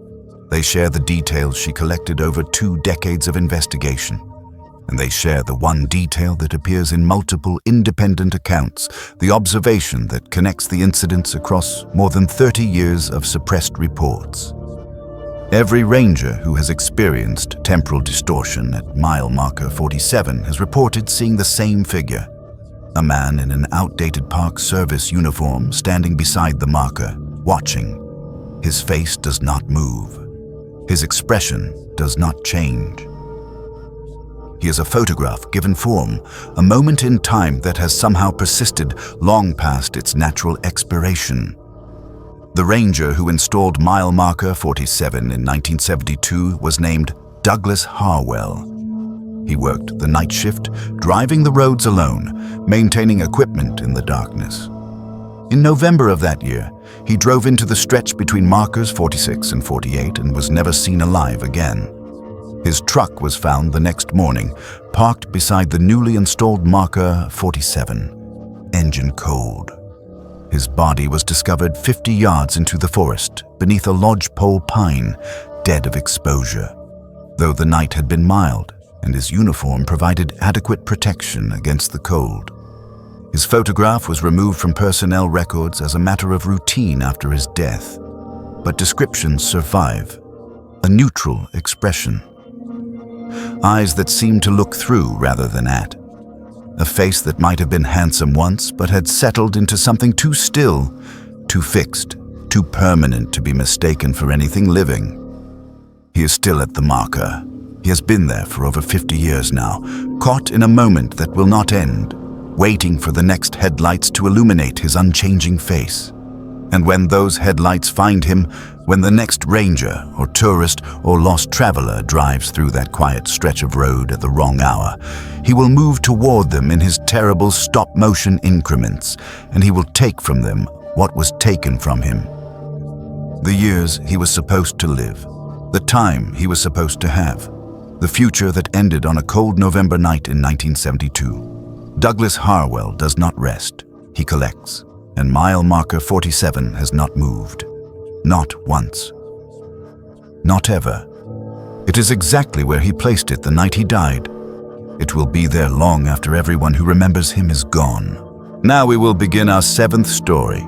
They share the details she collected over 2 decades of investigation. And they share the one detail that appears in multiple independent accounts, the observation that connects the incidents across more than 30 years of suppressed reports. Every ranger who has experienced temporal distortion at mile marker 47 has reported seeing the same figure. A man in an outdated Park Service uniform standing beside the marker, watching. His face does not move. His expression does not change. He is a photograph given form, a moment in time that has somehow persisted long past its natural expiration. The ranger who installed mile marker 47 in 1972 was named Douglas Harwell. He worked the night shift, driving the roads alone, maintaining equipment in the darkness. In November of that year, he drove into the stretch between markers 46 and 48 and was never seen alive again. His truck was found the next morning, parked beside the newly installed marker 47, engine cold. His body was discovered 50 yards into the forest, beneath a lodgepole pine, dead of exposure. Though the night had been mild, and his uniform provided adequate protection against the cold. His photograph was removed from personnel records as a matter of routine after his death. But descriptions survive. A neutral expression. Eyes that seem to look through rather than at. A face that might have been handsome once, but had settled into something too still, too fixed, too permanent to be mistaken for anything living. He is still at the marker. He has been there for over 50 years now, caught in a moment that will not end, waiting for the next headlights to illuminate his unchanging face. And when those headlights find him, when the next ranger or tourist or lost traveler drives through that quiet stretch of road at the wrong hour, he will move toward them in his terrible stop-motion increments, and he will take from them what was taken from him. The years he was supposed to live, the time he was supposed to have, the future that ended on a cold November night in 1972. Douglas Harwell does not rest. He collects. And mile marker 47 has not moved. Not once. Not ever. It is exactly where he placed it the night he died. It will be there long after everyone who remembers him is gone. Now we will begin our 7th story.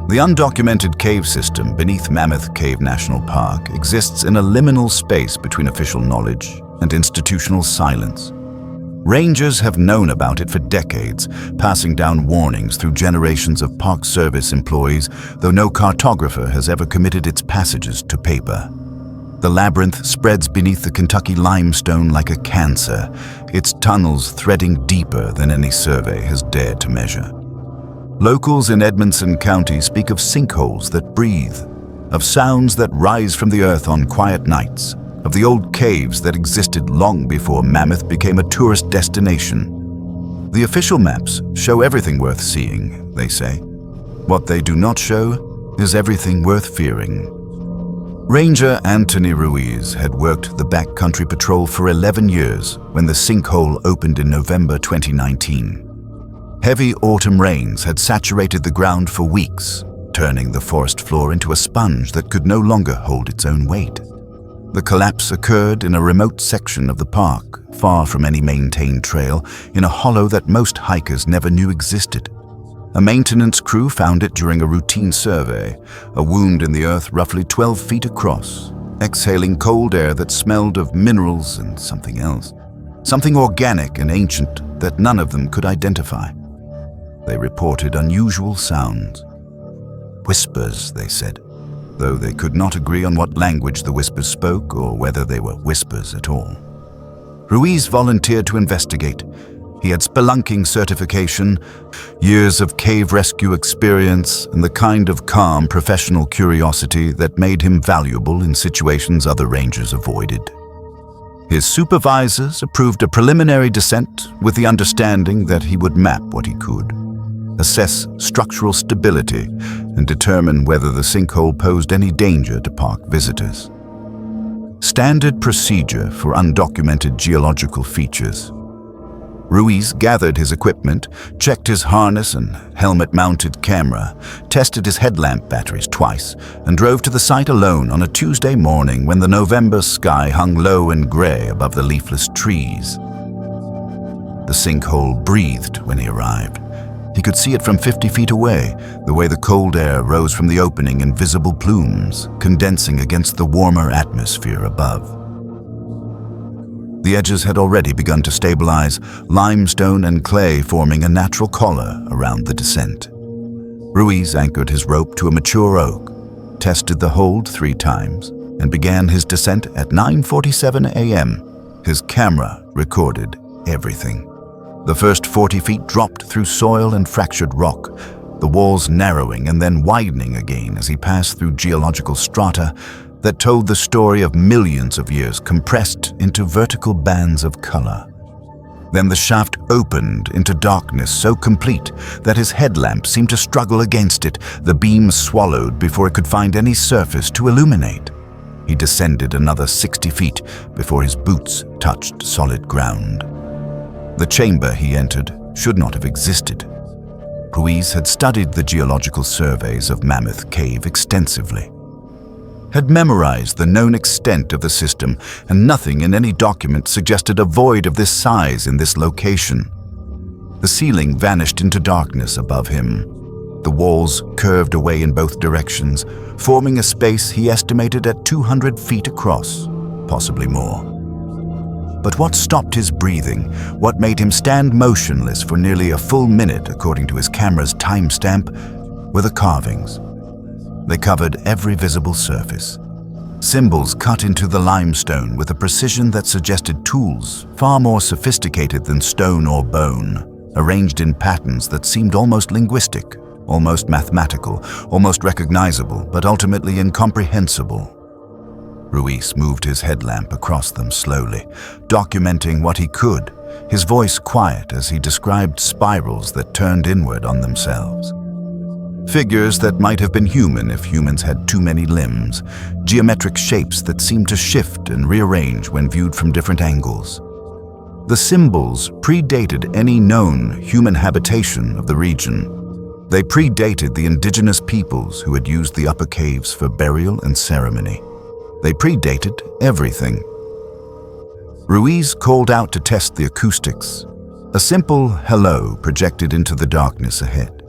The undocumented cave system beneath Mammoth Cave National Park exists in a liminal space between official knowledge and institutional silence. Rangers have known about it for decades, passing down warnings through generations of Park Service employees, though no cartographer has ever committed its passages to paper. The labyrinth spreads beneath the Kentucky limestone like a cancer, its tunnels threading deeper than any survey has dared to measure. Locals in Edmonson County speak of sinkholes that breathe, of sounds that rise from the earth on quiet nights, of the old caves that existed long before Mammoth became a tourist destination. The official maps show everything worth seeing, they say. What they do not show is everything worth fearing. Ranger Anthony Ruiz had worked the backcountry patrol for 11 years when the sinkhole opened in November 2019. Heavy autumn rains had saturated the ground for weeks, turning the forest floor into a sponge that could no longer hold its own weight. The collapse occurred in a remote section of the park, far from any maintained trail, in a hollow that most hikers never knew existed. A maintenance crew found it during a routine survey, a wound in the earth roughly 12 feet across, exhaling cold air that smelled of minerals and something else, something organic and ancient that none of them could identify. They reported unusual sounds. Whispers, they said, though they could not agree on what language the whispers spoke or whether they were whispers at all. Ruiz volunteered to investigate. He had spelunking certification, years of cave rescue experience, and the kind of calm professional curiosity that made him valuable in situations other rangers avoided. His supervisors approved a preliminary descent with the understanding that he would map what he could, assess structural stability, and determine whether the sinkhole posed any danger to park visitors. Standard procedure for undocumented geological features. Ruiz gathered his equipment, checked his harness and helmet-mounted camera, tested his headlamp batteries twice, and drove to the site alone on a Tuesday morning when the November sky hung low and gray above the leafless trees. The sinkhole breathed when he arrived. He could see it from 50 feet away, the way the cold air rose from the opening in visible plumes, condensing against the warmer atmosphere above. The edges had already begun to stabilize, limestone and clay forming a natural collar around the descent. Ruiz anchored his rope to a mature oak, tested the hold 3 times, and began his descent at 9:47 a.m. His camera recorded everything. The first 40 feet dropped through soil and fractured rock, the walls narrowing and then widening again as he passed through geological strata that told the story of millions of years compressed into vertical bands of color. Then the shaft opened into darkness so complete that his headlamp seemed to struggle against it, the beam swallowed before it could find any surface to illuminate. He descended another 60 feet before his boots touched solid ground. The chamber he entered should not have existed. Ruiz had studied the geological surveys of Mammoth Cave extensively, had memorized the known extent of the system, and nothing in any document suggested a void of this size in this location. The ceiling vanished into darkness above him. The walls curved away in both directions, forming a space he estimated at 200 feet across, possibly more. But what stopped his breathing, what made him stand motionless for nearly a full minute according to his camera's timestamp, were the carvings. They covered every visible surface. Symbols cut into the limestone with a precision that suggested tools far more sophisticated than stone or bone, arranged in patterns that seemed almost linguistic, almost mathematical, almost recognizable, but ultimately incomprehensible. Ruiz moved his headlamp across them slowly, documenting what he could, his voice quiet as he described spirals that turned inward on themselves. Figures that might have been human if humans had too many limbs, geometric shapes that seemed to shift and rearrange when viewed from different angles. The symbols predated any known human habitation of the region. They predated the indigenous peoples who had used the upper caves for burial and ceremony. They predated everything. Ruiz called out to test the acoustics. A simple hello projected into the darkness ahead.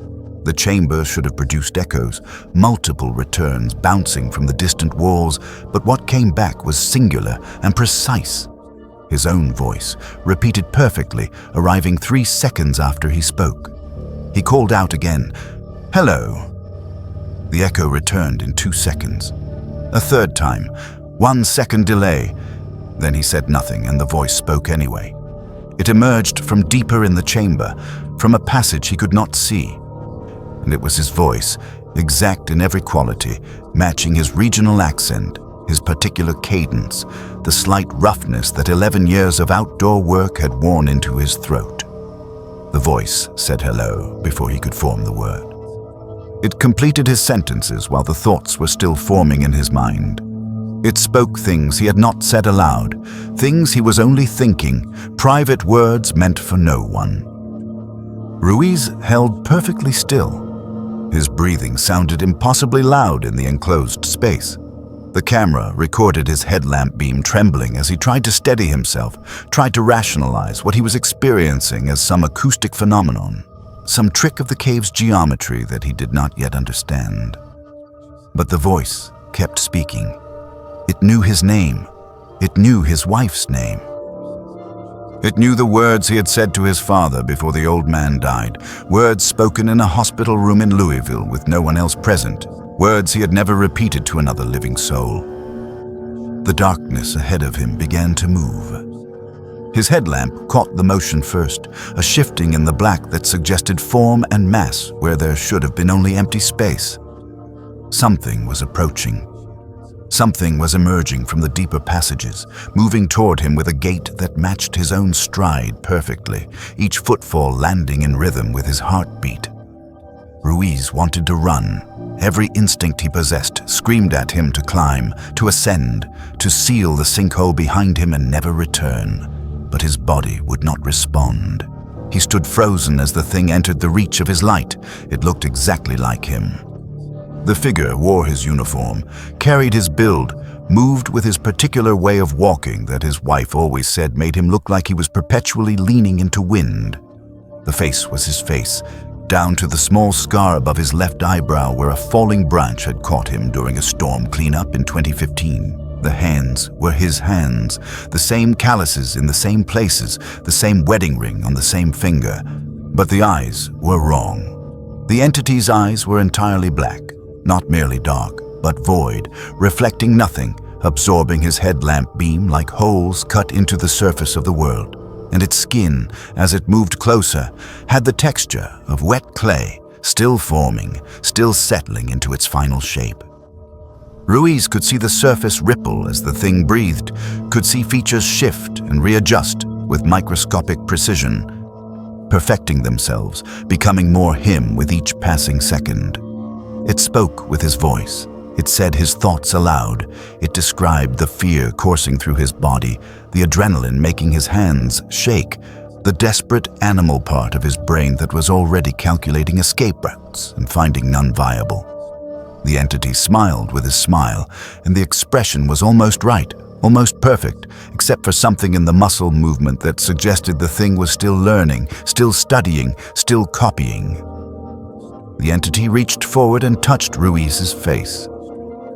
The chamber should have produced echoes, multiple returns bouncing from the distant walls, but what came back was singular and precise. His own voice, repeated perfectly, arriving 3 seconds after he spoke. He called out again, "Hello." The echo returned in 2 seconds. A third time, 1 second delay. Then he said nothing, and the voice spoke anyway. It emerged from deeper in the chamber, from a passage he could not see. And it was his voice, exact in every quality, matching his regional accent, his particular cadence, the slight roughness that 11 years of outdoor work had worn into his throat. The voice said hello before he could form the word. It completed his sentences while the thoughts were still forming in his mind. It spoke things he had not said aloud, things he was only thinking, private words meant for no one. Ruiz held perfectly still. His breathing sounded impossibly loud in the enclosed space. The camera recorded his headlamp beam trembling as he tried to steady himself, tried to rationalize what he was experiencing as some acoustic phenomenon, some trick of the cave's geometry that he did not yet understand. But the voice kept speaking. It knew his name. It knew his wife's name. It knew the words he had said to his father before the old man died, words spoken in a hospital room in Louisville with no one else present, words he had never repeated to another living soul. The darkness ahead of him began to move. His headlamp caught the motion first, a shifting in the black that suggested form and mass where there should have been only empty space. Something was approaching. Something was emerging from the deeper passages, moving toward him with a gait that matched his own stride perfectly, each footfall landing in rhythm with his heartbeat. Ruiz wanted to run. Every instinct he possessed screamed at him to climb, to ascend, to seal the sinkhole behind him and never return. But his body would not respond. He stood frozen as the thing entered the reach of his light. It looked exactly like him. The figure wore his uniform, carried his build, moved with his particular way of walking that his wife always said made him look like he was perpetually leaning into wind. The face was his face, down to the small scar above his left eyebrow where a falling branch had caught him during a storm cleanup in 2015. The hands were his hands, the same calluses in the same places, the same wedding ring on the same finger. But the eyes were wrong. The entity's eyes were entirely black. Not merely dark, but void, reflecting nothing, absorbing his headlamp beam like holes cut into the surface of the world. And its skin, as it moved closer, had the texture of wet clay, still forming, still settling into its final shape. Ruiz could see the surface ripple as the thing breathed, could see features shift and readjust with microscopic precision, perfecting themselves, becoming more him with each passing second. It spoke with his voice. It said his thoughts aloud. It described the fear coursing through his body, the adrenaline making his hands shake, the desperate animal part of his brain that was already calculating escape routes and finding none viable. The entity smiled with his smile, and the expression was almost right, almost perfect, except for something in the muscle movement that suggested the thing was still learning, still studying, still copying. The entity reached forward and touched Ruiz's face.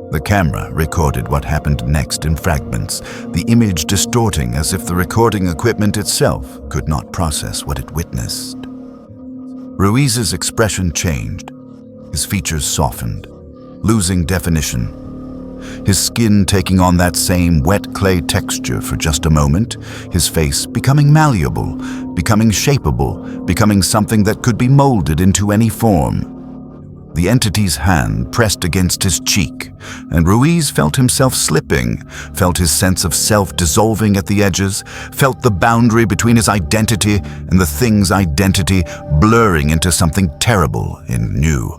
The camera recorded what happened next in fragments, the image distorting as if the recording equipment itself could not process what it witnessed. Ruiz's expression changed. His features softened, losing definition. His skin taking on that same wet clay texture for just a moment, his face becoming malleable, becoming shapeable, becoming something that could be molded into any form. The entity's hand pressed against his cheek, and Ruiz felt himself slipping, felt his sense of self dissolving at the edges, felt the boundary between his identity and the thing's identity blurring into something terrible and new.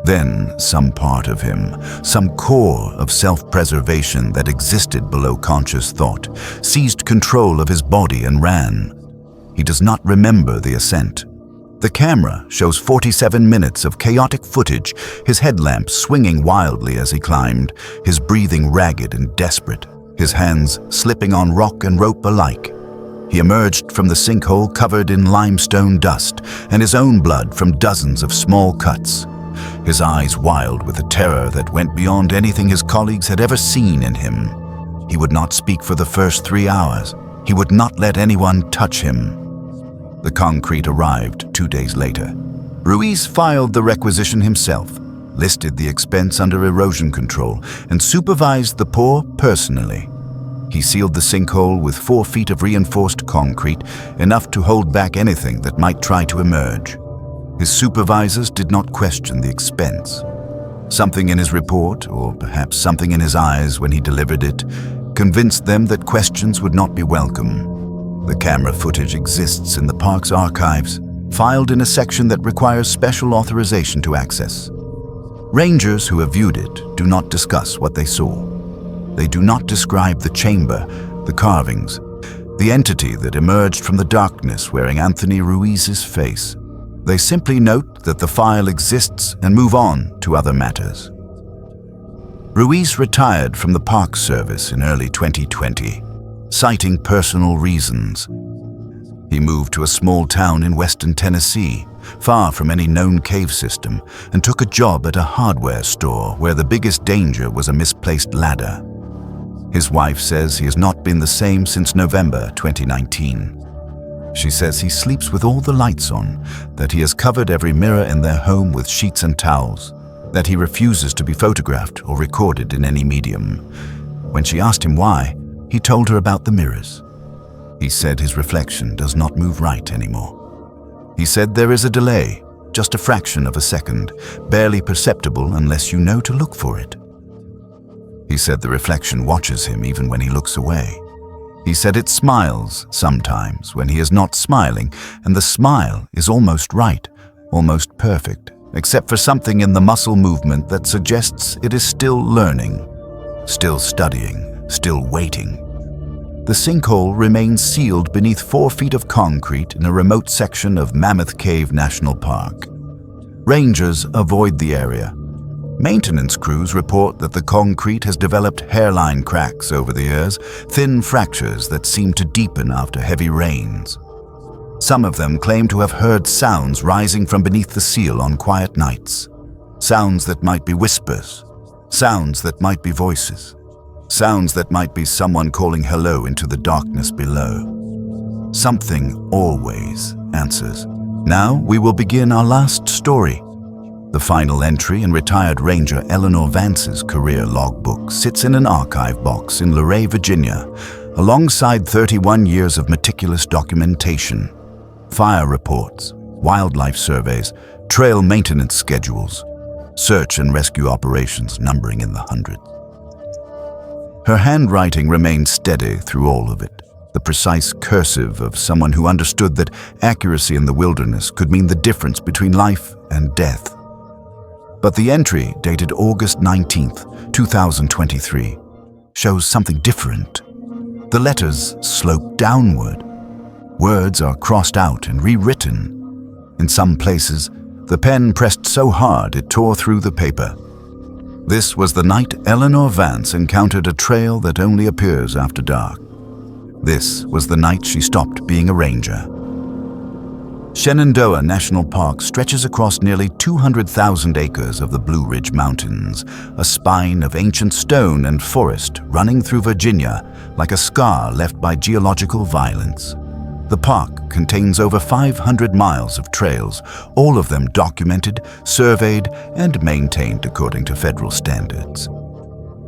Then some part of him, some core of self-preservation that existed below conscious thought, seized control of his body and ran. He does not remember the ascent. The camera shows 47 minutes of chaotic footage, his headlamp swinging wildly as he climbed, his breathing ragged and desperate, his hands slipping on rock and rope alike. He emerged from the sinkhole covered in limestone dust and his own blood from dozens of small cuts. His eyes wild with a terror that went beyond anything his colleagues had ever seen in him. He would not speak for the first 3 hours. He would not let anyone touch him. The concrete arrived 2 days later. Ruiz filed the requisition himself, listed the expense under erosion control, and supervised the pour personally. He sealed the sinkhole with 4 feet of reinforced concrete, enough to hold back anything that might try to emerge. His supervisors did not question the expense. Something in his report, or perhaps something in his eyes when he delivered it, convinced them that questions would not be welcome. The camera footage exists in the park's archives, filed in a section that requires special authorization to access. Rangers who have viewed it do not discuss what they saw. They do not describe the chamber, the carvings, the entity that emerged from the darkness wearing Anthony Ruiz's face. They simply note that the file exists and move on to other matters. Ruiz retired from the Park Service in early 2020, citing personal reasons. He moved to a small town in western Tennessee, far from any known cave system, and took a job at a hardware store where the biggest danger was a misplaced ladder. His wife says he has not been the same since November 2019. She says he sleeps with all the lights on, that he has covered every mirror in their home with sheets and towels, that he refuses to be photographed or recorded in any medium. When she asked him why, he told her about the mirrors. He said his reflection does not move right anymore. He said there is a delay, just a fraction of a second, barely perceptible unless you know to look for it. He said the reflection watches him even when he looks away. He said it smiles sometimes when he is not smiling, and the smile is almost right, almost perfect, except for something in the muscle movement that suggests it is still learning, still studying, still waiting. The sinkhole remains sealed beneath 4 feet of concrete in a remote section of Mammoth Cave National Park. Rangers avoid the area. Maintenance crews report that the concrete has developed hairline cracks over the years, thin fractures that seem to deepen after heavy rains. Some of them claim to have heard sounds rising from beneath the seal on quiet nights. Sounds that might be whispers. Sounds that might be voices. Sounds that might be someone calling hello into the darkness below. Something always answers. Now we will begin our last story. The final entry in retired Ranger Eleanor Vance's career logbook sits in an archive box in Luray, Virginia, alongside 31 years of meticulous documentation, fire reports, wildlife surveys, trail maintenance schedules, search and rescue operations numbering in the hundreds. Her handwriting remained steady through all of it, the precise cursive of someone who understood that accuracy in the wilderness could mean the difference between life and death. But the entry, dated August 19th, 2023, shows something different. The letters slope downward. Words are crossed out and rewritten. In some places, the pen pressed so hard it tore through the paper. This was the night Eleanor Vance encountered a trail that only appears after dark. This was the night she stopped being a ranger. Shenandoah National Park stretches across nearly 200,000 acres of the Blue Ridge Mountains, a spine of ancient stone and forest running through Virginia like a scar left by geological violence. The park contains over 500 miles of trails, all of them documented, surveyed, and maintained according to federal standards.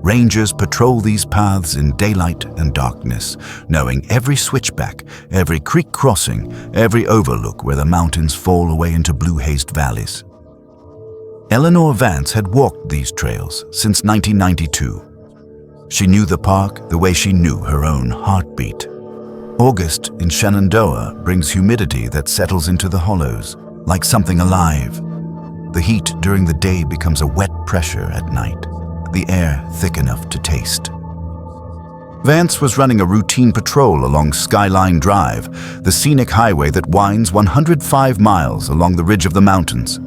Rangers patrol these paths in daylight and darkness, knowing every switchback, every creek crossing, every overlook where the mountains fall away into blue-hazed valleys. Eleanor Vance had walked these trails since 1992. She knew the park the way she knew her own heartbeat. August in Shenandoah brings humidity that settles into the hollows, like something alive. The heat during the day becomes a wet pressure at night, the air thick enough to taste. Vance was running a routine patrol along Skyline Drive, the scenic highway that winds 105 miles along the ridge of the mountains.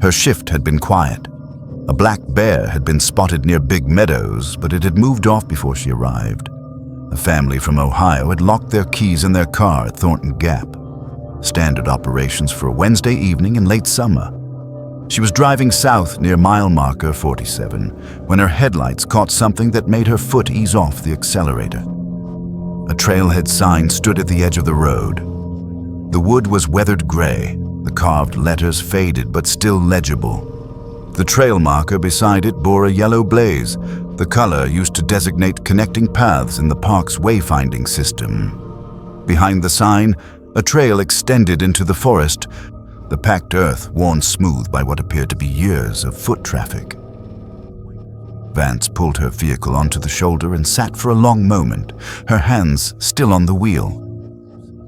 Her shift had been quiet. A black bear had been spotted near Big Meadows, but it had moved off before she arrived. A family from Ohio had locked their keys in their car at Thornton Gap. Standard operations for a Wednesday evening in late summer. She was driving south near mile marker 47 when her headlights caught something that made her foot ease off the accelerator. A trailhead sign stood at the edge of the road. The wood was weathered gray, the carved letters faded but still legible. The trail marker beside it bore a yellow blaze, the color used to designate connecting paths in the park's wayfinding system. Behind the sign, a trail extended into the forest, the packed earth worn smooth by what appeared to be years of foot traffic. Vance pulled her vehicle onto the shoulder and sat for a long moment, her hands still on the wheel.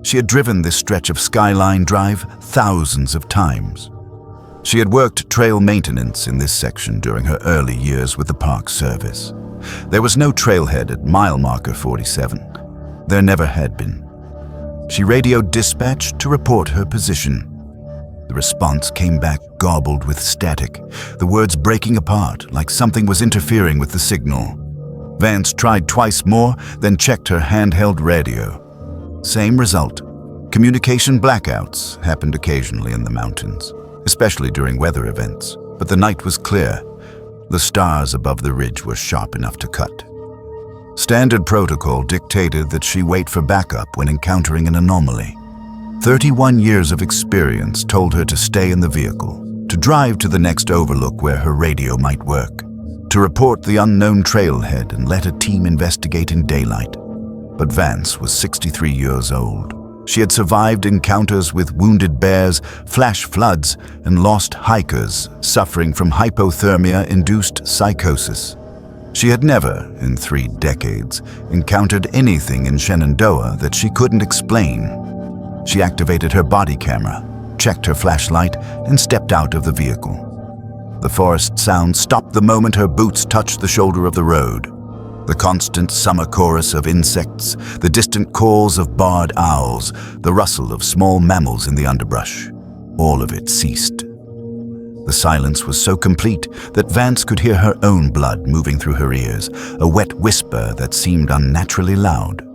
She had driven this stretch of Skyline Drive thousands of times. She had worked trail maintenance in this section during her early years with the Park Service. There was no trailhead at mile marker 47. There never had been. She radioed dispatch to report her position. The response came back garbled with static, the words breaking apart like something was interfering with the signal. Vance tried twice more, then checked her handheld radio. Same result. Communication blackouts happened occasionally in the mountains, especially during weather events, but the night was clear. The stars above the ridge were sharp enough to cut. Standard protocol dictated that she wait for backup when encountering an anomaly. 31 years of experience told her to stay in the vehicle, to drive to the next overlook where her radio might work, to report the unknown trailhead and let a team investigate in daylight. But Vance was 63 years old. She had survived encounters with wounded bears, flash floods, and lost hikers suffering from hypothermia-induced psychosis. She had never, in 3 decades, encountered anything in Shenandoah that she couldn't explain. She activated her body camera, checked her flashlight, and stepped out of the vehicle. The forest sound stopped the moment her boots touched the shoulder of the road. The constant summer chorus of insects, the distant calls of barred owls, the rustle of small mammals in the underbrush, all of it ceased. The silence was so complete that Vance could hear her own blood moving through her ears, a wet whisper that seemed unnaturally loud.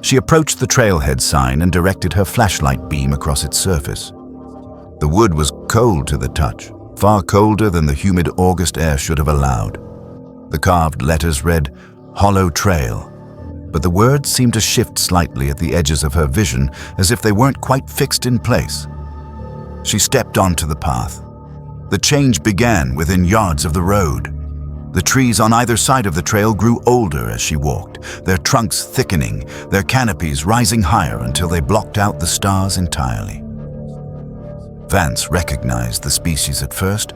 She approached the trailhead sign and directed her flashlight beam across its surface. The wood was cold to the touch, far colder than the humid August air should have allowed. The carved letters read, "Hollow Trail," but the words seemed to shift slightly at the edges of her vision as if they weren't quite fixed in place. She stepped onto the path. The change began within yards of the road. The trees on either side of the trail grew older as she walked, their trunks thickening, their canopies rising higher until they blocked out the stars entirely. Vance recognized the species at first,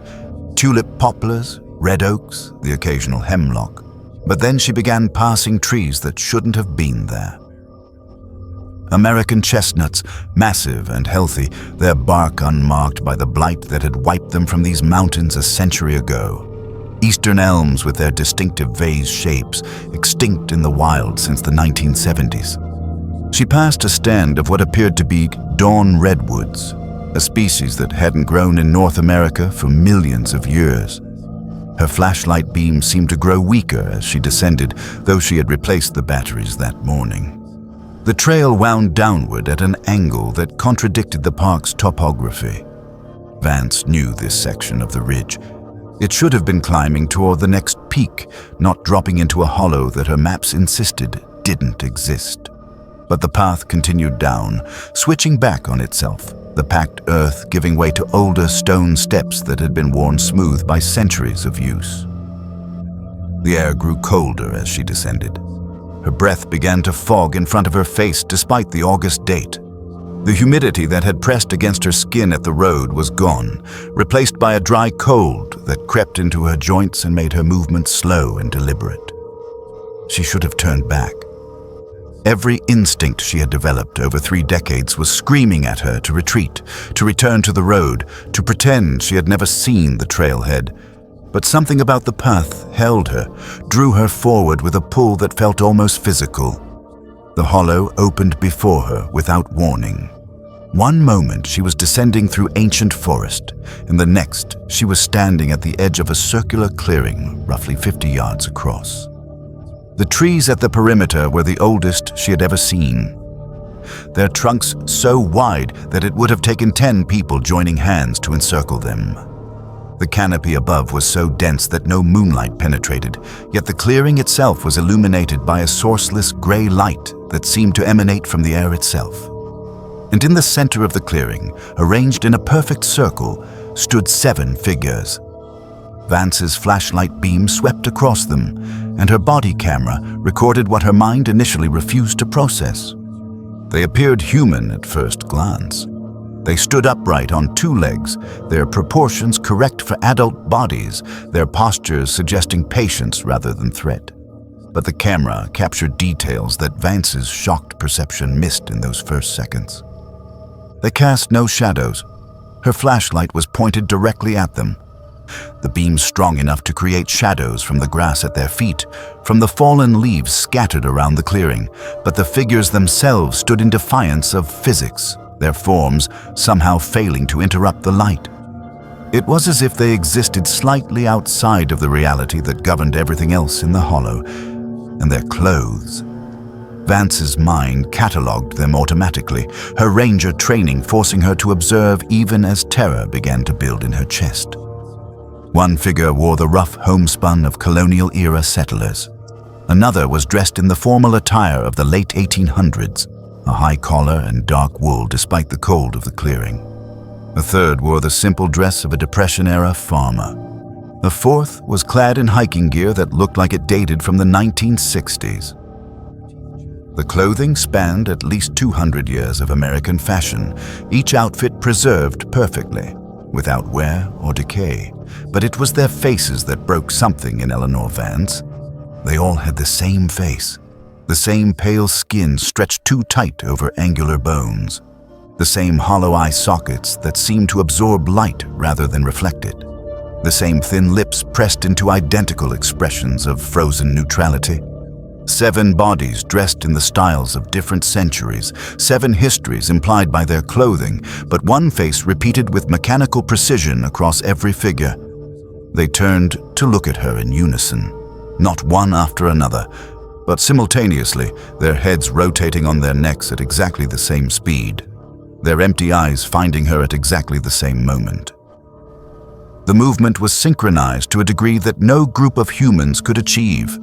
tulip poplars, red oaks, the occasional hemlock, but then she began passing trees that shouldn't have been there. American chestnuts, massive and healthy, their bark unmarked by the blight that had wiped them from these mountains a century ago. Eastern elms with their distinctive vase shapes, extinct in the wild since the 1970s. She passed a stand of what appeared to be dawn redwoods, a species that hadn't grown in North America for millions of years. Her flashlight beam seemed to grow weaker as she descended, though she had replaced the batteries that morning. The trail wound downward at an angle that contradicted the park's topography. Vance knew this section of the ridge. It should have been climbing toward the next peak, not dropping into a hollow that her maps insisted didn't exist. But the path continued down, switching back on itself, the packed earth giving way to older stone steps that had been worn smooth by centuries of use. The air grew colder as she descended. Her breath began to fog in front of her face despite the August date. The humidity that had pressed against her skin at the road was gone, replaced by a dry cold that crept into her joints and made her movements slow and deliberate. She should have turned back. Every instinct she had developed over 3 decades was screaming at her to retreat, to return to the road, to pretend she had never seen the trailhead. But something about the path held her, drew her forward with a pull that felt almost physical. The hollow opened before her without warning. One moment she was descending through ancient forest, and the next she was standing at the edge of a circular clearing roughly 50 yards across. The trees at the perimeter were the oldest she had ever seen. Their trunks so wide that it would have taken 10 people joining hands to encircle them. The canopy above was so dense that no moonlight penetrated, yet the clearing itself was illuminated by a sourceless gray light that seemed to emanate from the air itself. And in the center of the clearing, arranged in a perfect circle, stood 7 figures. Vance's flashlight beam swept across them, and her body camera recorded what her mind initially refused to process. They appeared human at first glance. They stood upright on 2 legs, their proportions correct for adult bodies, their postures suggesting patience rather than threat. But the camera captured details that Vance's shocked perception missed in those first seconds. They cast no shadows. Her flashlight was pointed directly at them. The beam strong enough to create shadows from the grass at their feet, from the fallen leaves scattered around the clearing, but the figures themselves stood in defiance of physics, their forms somehow failing to interrupt the light. It was as if they existed slightly outside of the reality that governed everything else in the hollow, and their clothes. Vance's mind catalogued them automatically, her ranger training forcing her to observe even as terror began to build in her chest. One figure wore the rough homespun of colonial-era settlers. Another was dressed in the formal attire of the late 1800s, a high collar and dark wool despite the cold of the clearing. A third wore the simple dress of a Depression-era farmer. The fourth was clad in hiking gear that looked like it dated from the 1960s. The clothing spanned at least 200 years of American fashion, each outfit preserved perfectly, without wear or decay. But it was their faces that broke something in Eleanor Vance. They all had the same face, the same pale skin stretched too tight over angular bones, the same hollow eye sockets that seemed to absorb light rather than reflect it, the same thin lips pressed into identical expressions of frozen neutrality. 7 bodies dressed in the styles of different centuries, 7 histories implied by their clothing, but one face repeated with mechanical precision across every figure. They turned to look at her in unison, not one after another, but simultaneously, their heads rotating on their necks at exactly the same speed, their empty eyes finding her at exactly the same moment. The movement was synchronized to a degree that no group of humans could achieve,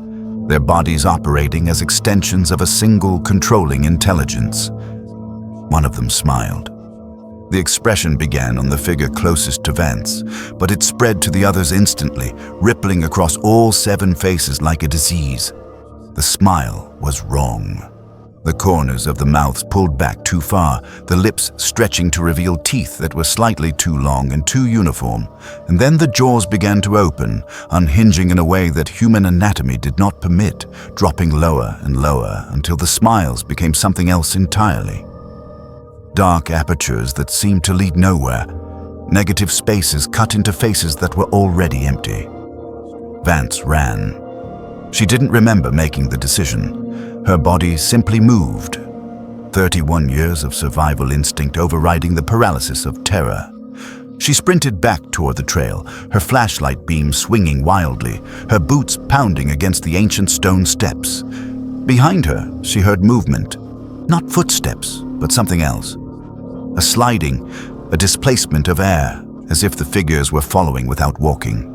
their bodies operating as extensions of a single controlling intelligence. One of them smiled. The expression began on the figure closest to Vance, but it spread to the others instantly, rippling across all 7 faces like a disease. The smile was wrong. The corners of the mouths pulled back too far, the lips stretching to reveal teeth that were slightly too long and too uniform, and then the jaws began to open, unhinging in a way that human anatomy did not permit, dropping lower and lower until the smiles became something else entirely. Dark apertures that seemed to lead nowhere, negative spaces cut into faces that were already empty. Vance ran. She didn't remember making the decision. Her body simply moved, 31 years of survival instinct overriding the paralysis of terror. She sprinted back toward the trail, her flashlight beam swinging wildly, her boots pounding against the ancient stone steps. Behind her, she heard movement, not footsteps, but something else. A sliding, a displacement of air, as if the figures were following without walking.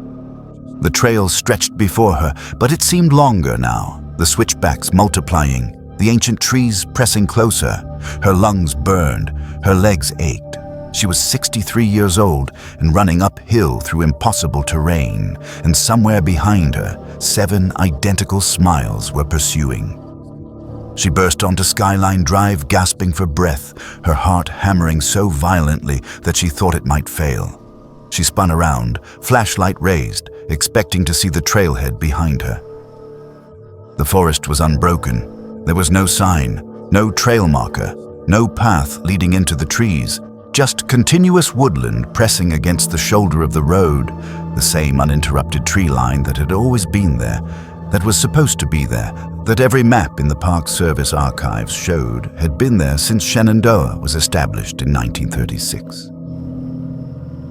The trail stretched before her, but it seemed longer now. The switchbacks multiplying, the ancient trees pressing closer. Her lungs burned, her legs ached. She was 63 years old and running uphill through impossible terrain, and somewhere behind her, 7 identical smiles were pursuing. She burst onto Skyline Drive, gasping for breath, her heart hammering so violently that she thought it might fail. She spun around, flashlight raised, expecting to see the trailhead behind her. The forest was unbroken. There was no sign, no trail marker, no path leading into the trees, just continuous woodland pressing against the shoulder of the road, the same uninterrupted tree line that had always been there, that was supposed to be there, that every map in the Park Service archives showed had been there since Shenandoah was established in 1936.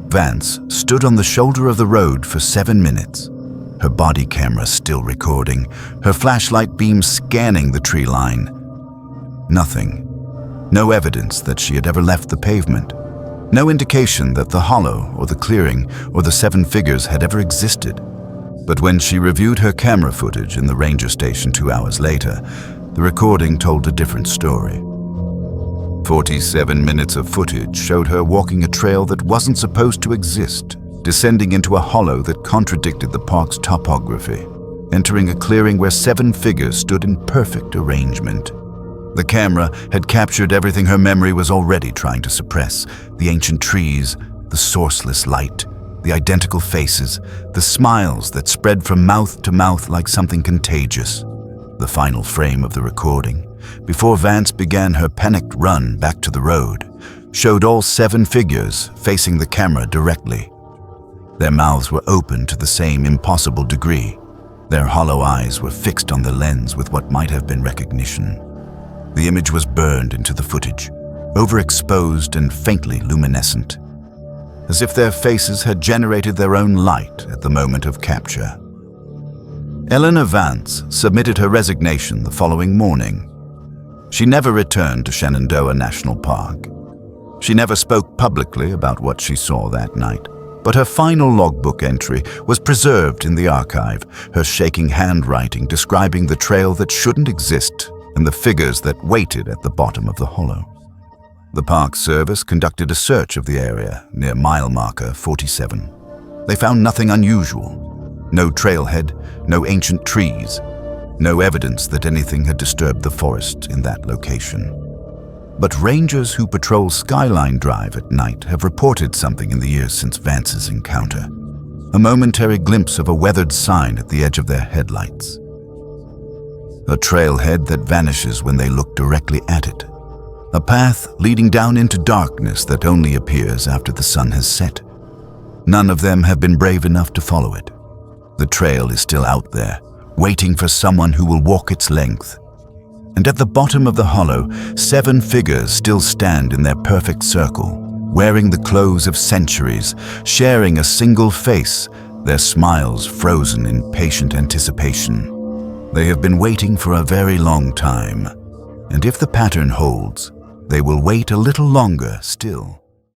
Vance stood on the shoulder of the road for 7 minutes. her body camera still recording, her flashlight beam scanning the tree line. Nothing. No evidence that she had ever left the pavement. No indication that the hollow or the clearing or the 7 figures had ever existed. But when she reviewed her camera footage in the ranger station 2 hours later, the recording told a different story. 47 minutes of footage showed her walking a trail that wasn't supposed to exist, descending into a hollow that contradicted the park's topography, entering a clearing where 7 figures stood in perfect arrangement. The camera had captured everything her memory was already trying to suppress: the ancient trees, the sourceless light, the identical faces, the smiles that spread from mouth to mouth like something contagious. The final frame of the recording, before Vance began her panicked run back to the road, showed all 7 figures facing the camera directly. Their mouths were open to the same impossible degree. Their hollow eyes were fixed on the lens with what might have been recognition. The image was burned into the footage, overexposed and faintly luminescent, as if their faces had generated their own light at the moment of capture. Eleanor Vance submitted her resignation the following morning. She never returned to Shenandoah National Park. She never spoke publicly about what she saw that night, but her final logbook entry was preserved in the archive, her shaking handwriting describing the trail that shouldn't exist and the figures that waited at the bottom of the hollow. The Park Service conducted a search of the area near mile marker 47. They found nothing unusual. No trailhead, no ancient trees, no evidence that anything had disturbed the forest in that location. But rangers who patrol Skyline Drive at night have reported something in the years since Vance's encounter. A momentary glimpse of a weathered sign at the edge of their headlights. A trailhead that vanishes when they look directly at it. A path leading down into darkness that only appears after the sun has set. None of them have been brave enough to follow it. The trail is still out there, waiting for someone who will walk its length. And at the bottom of the hollow, 7 figures still stand in their perfect circle, wearing the clothes of centuries, sharing a single face, their smiles frozen in patient anticipation. They have been waiting for a very long time, and if the pattern holds, they will wait a little longer still.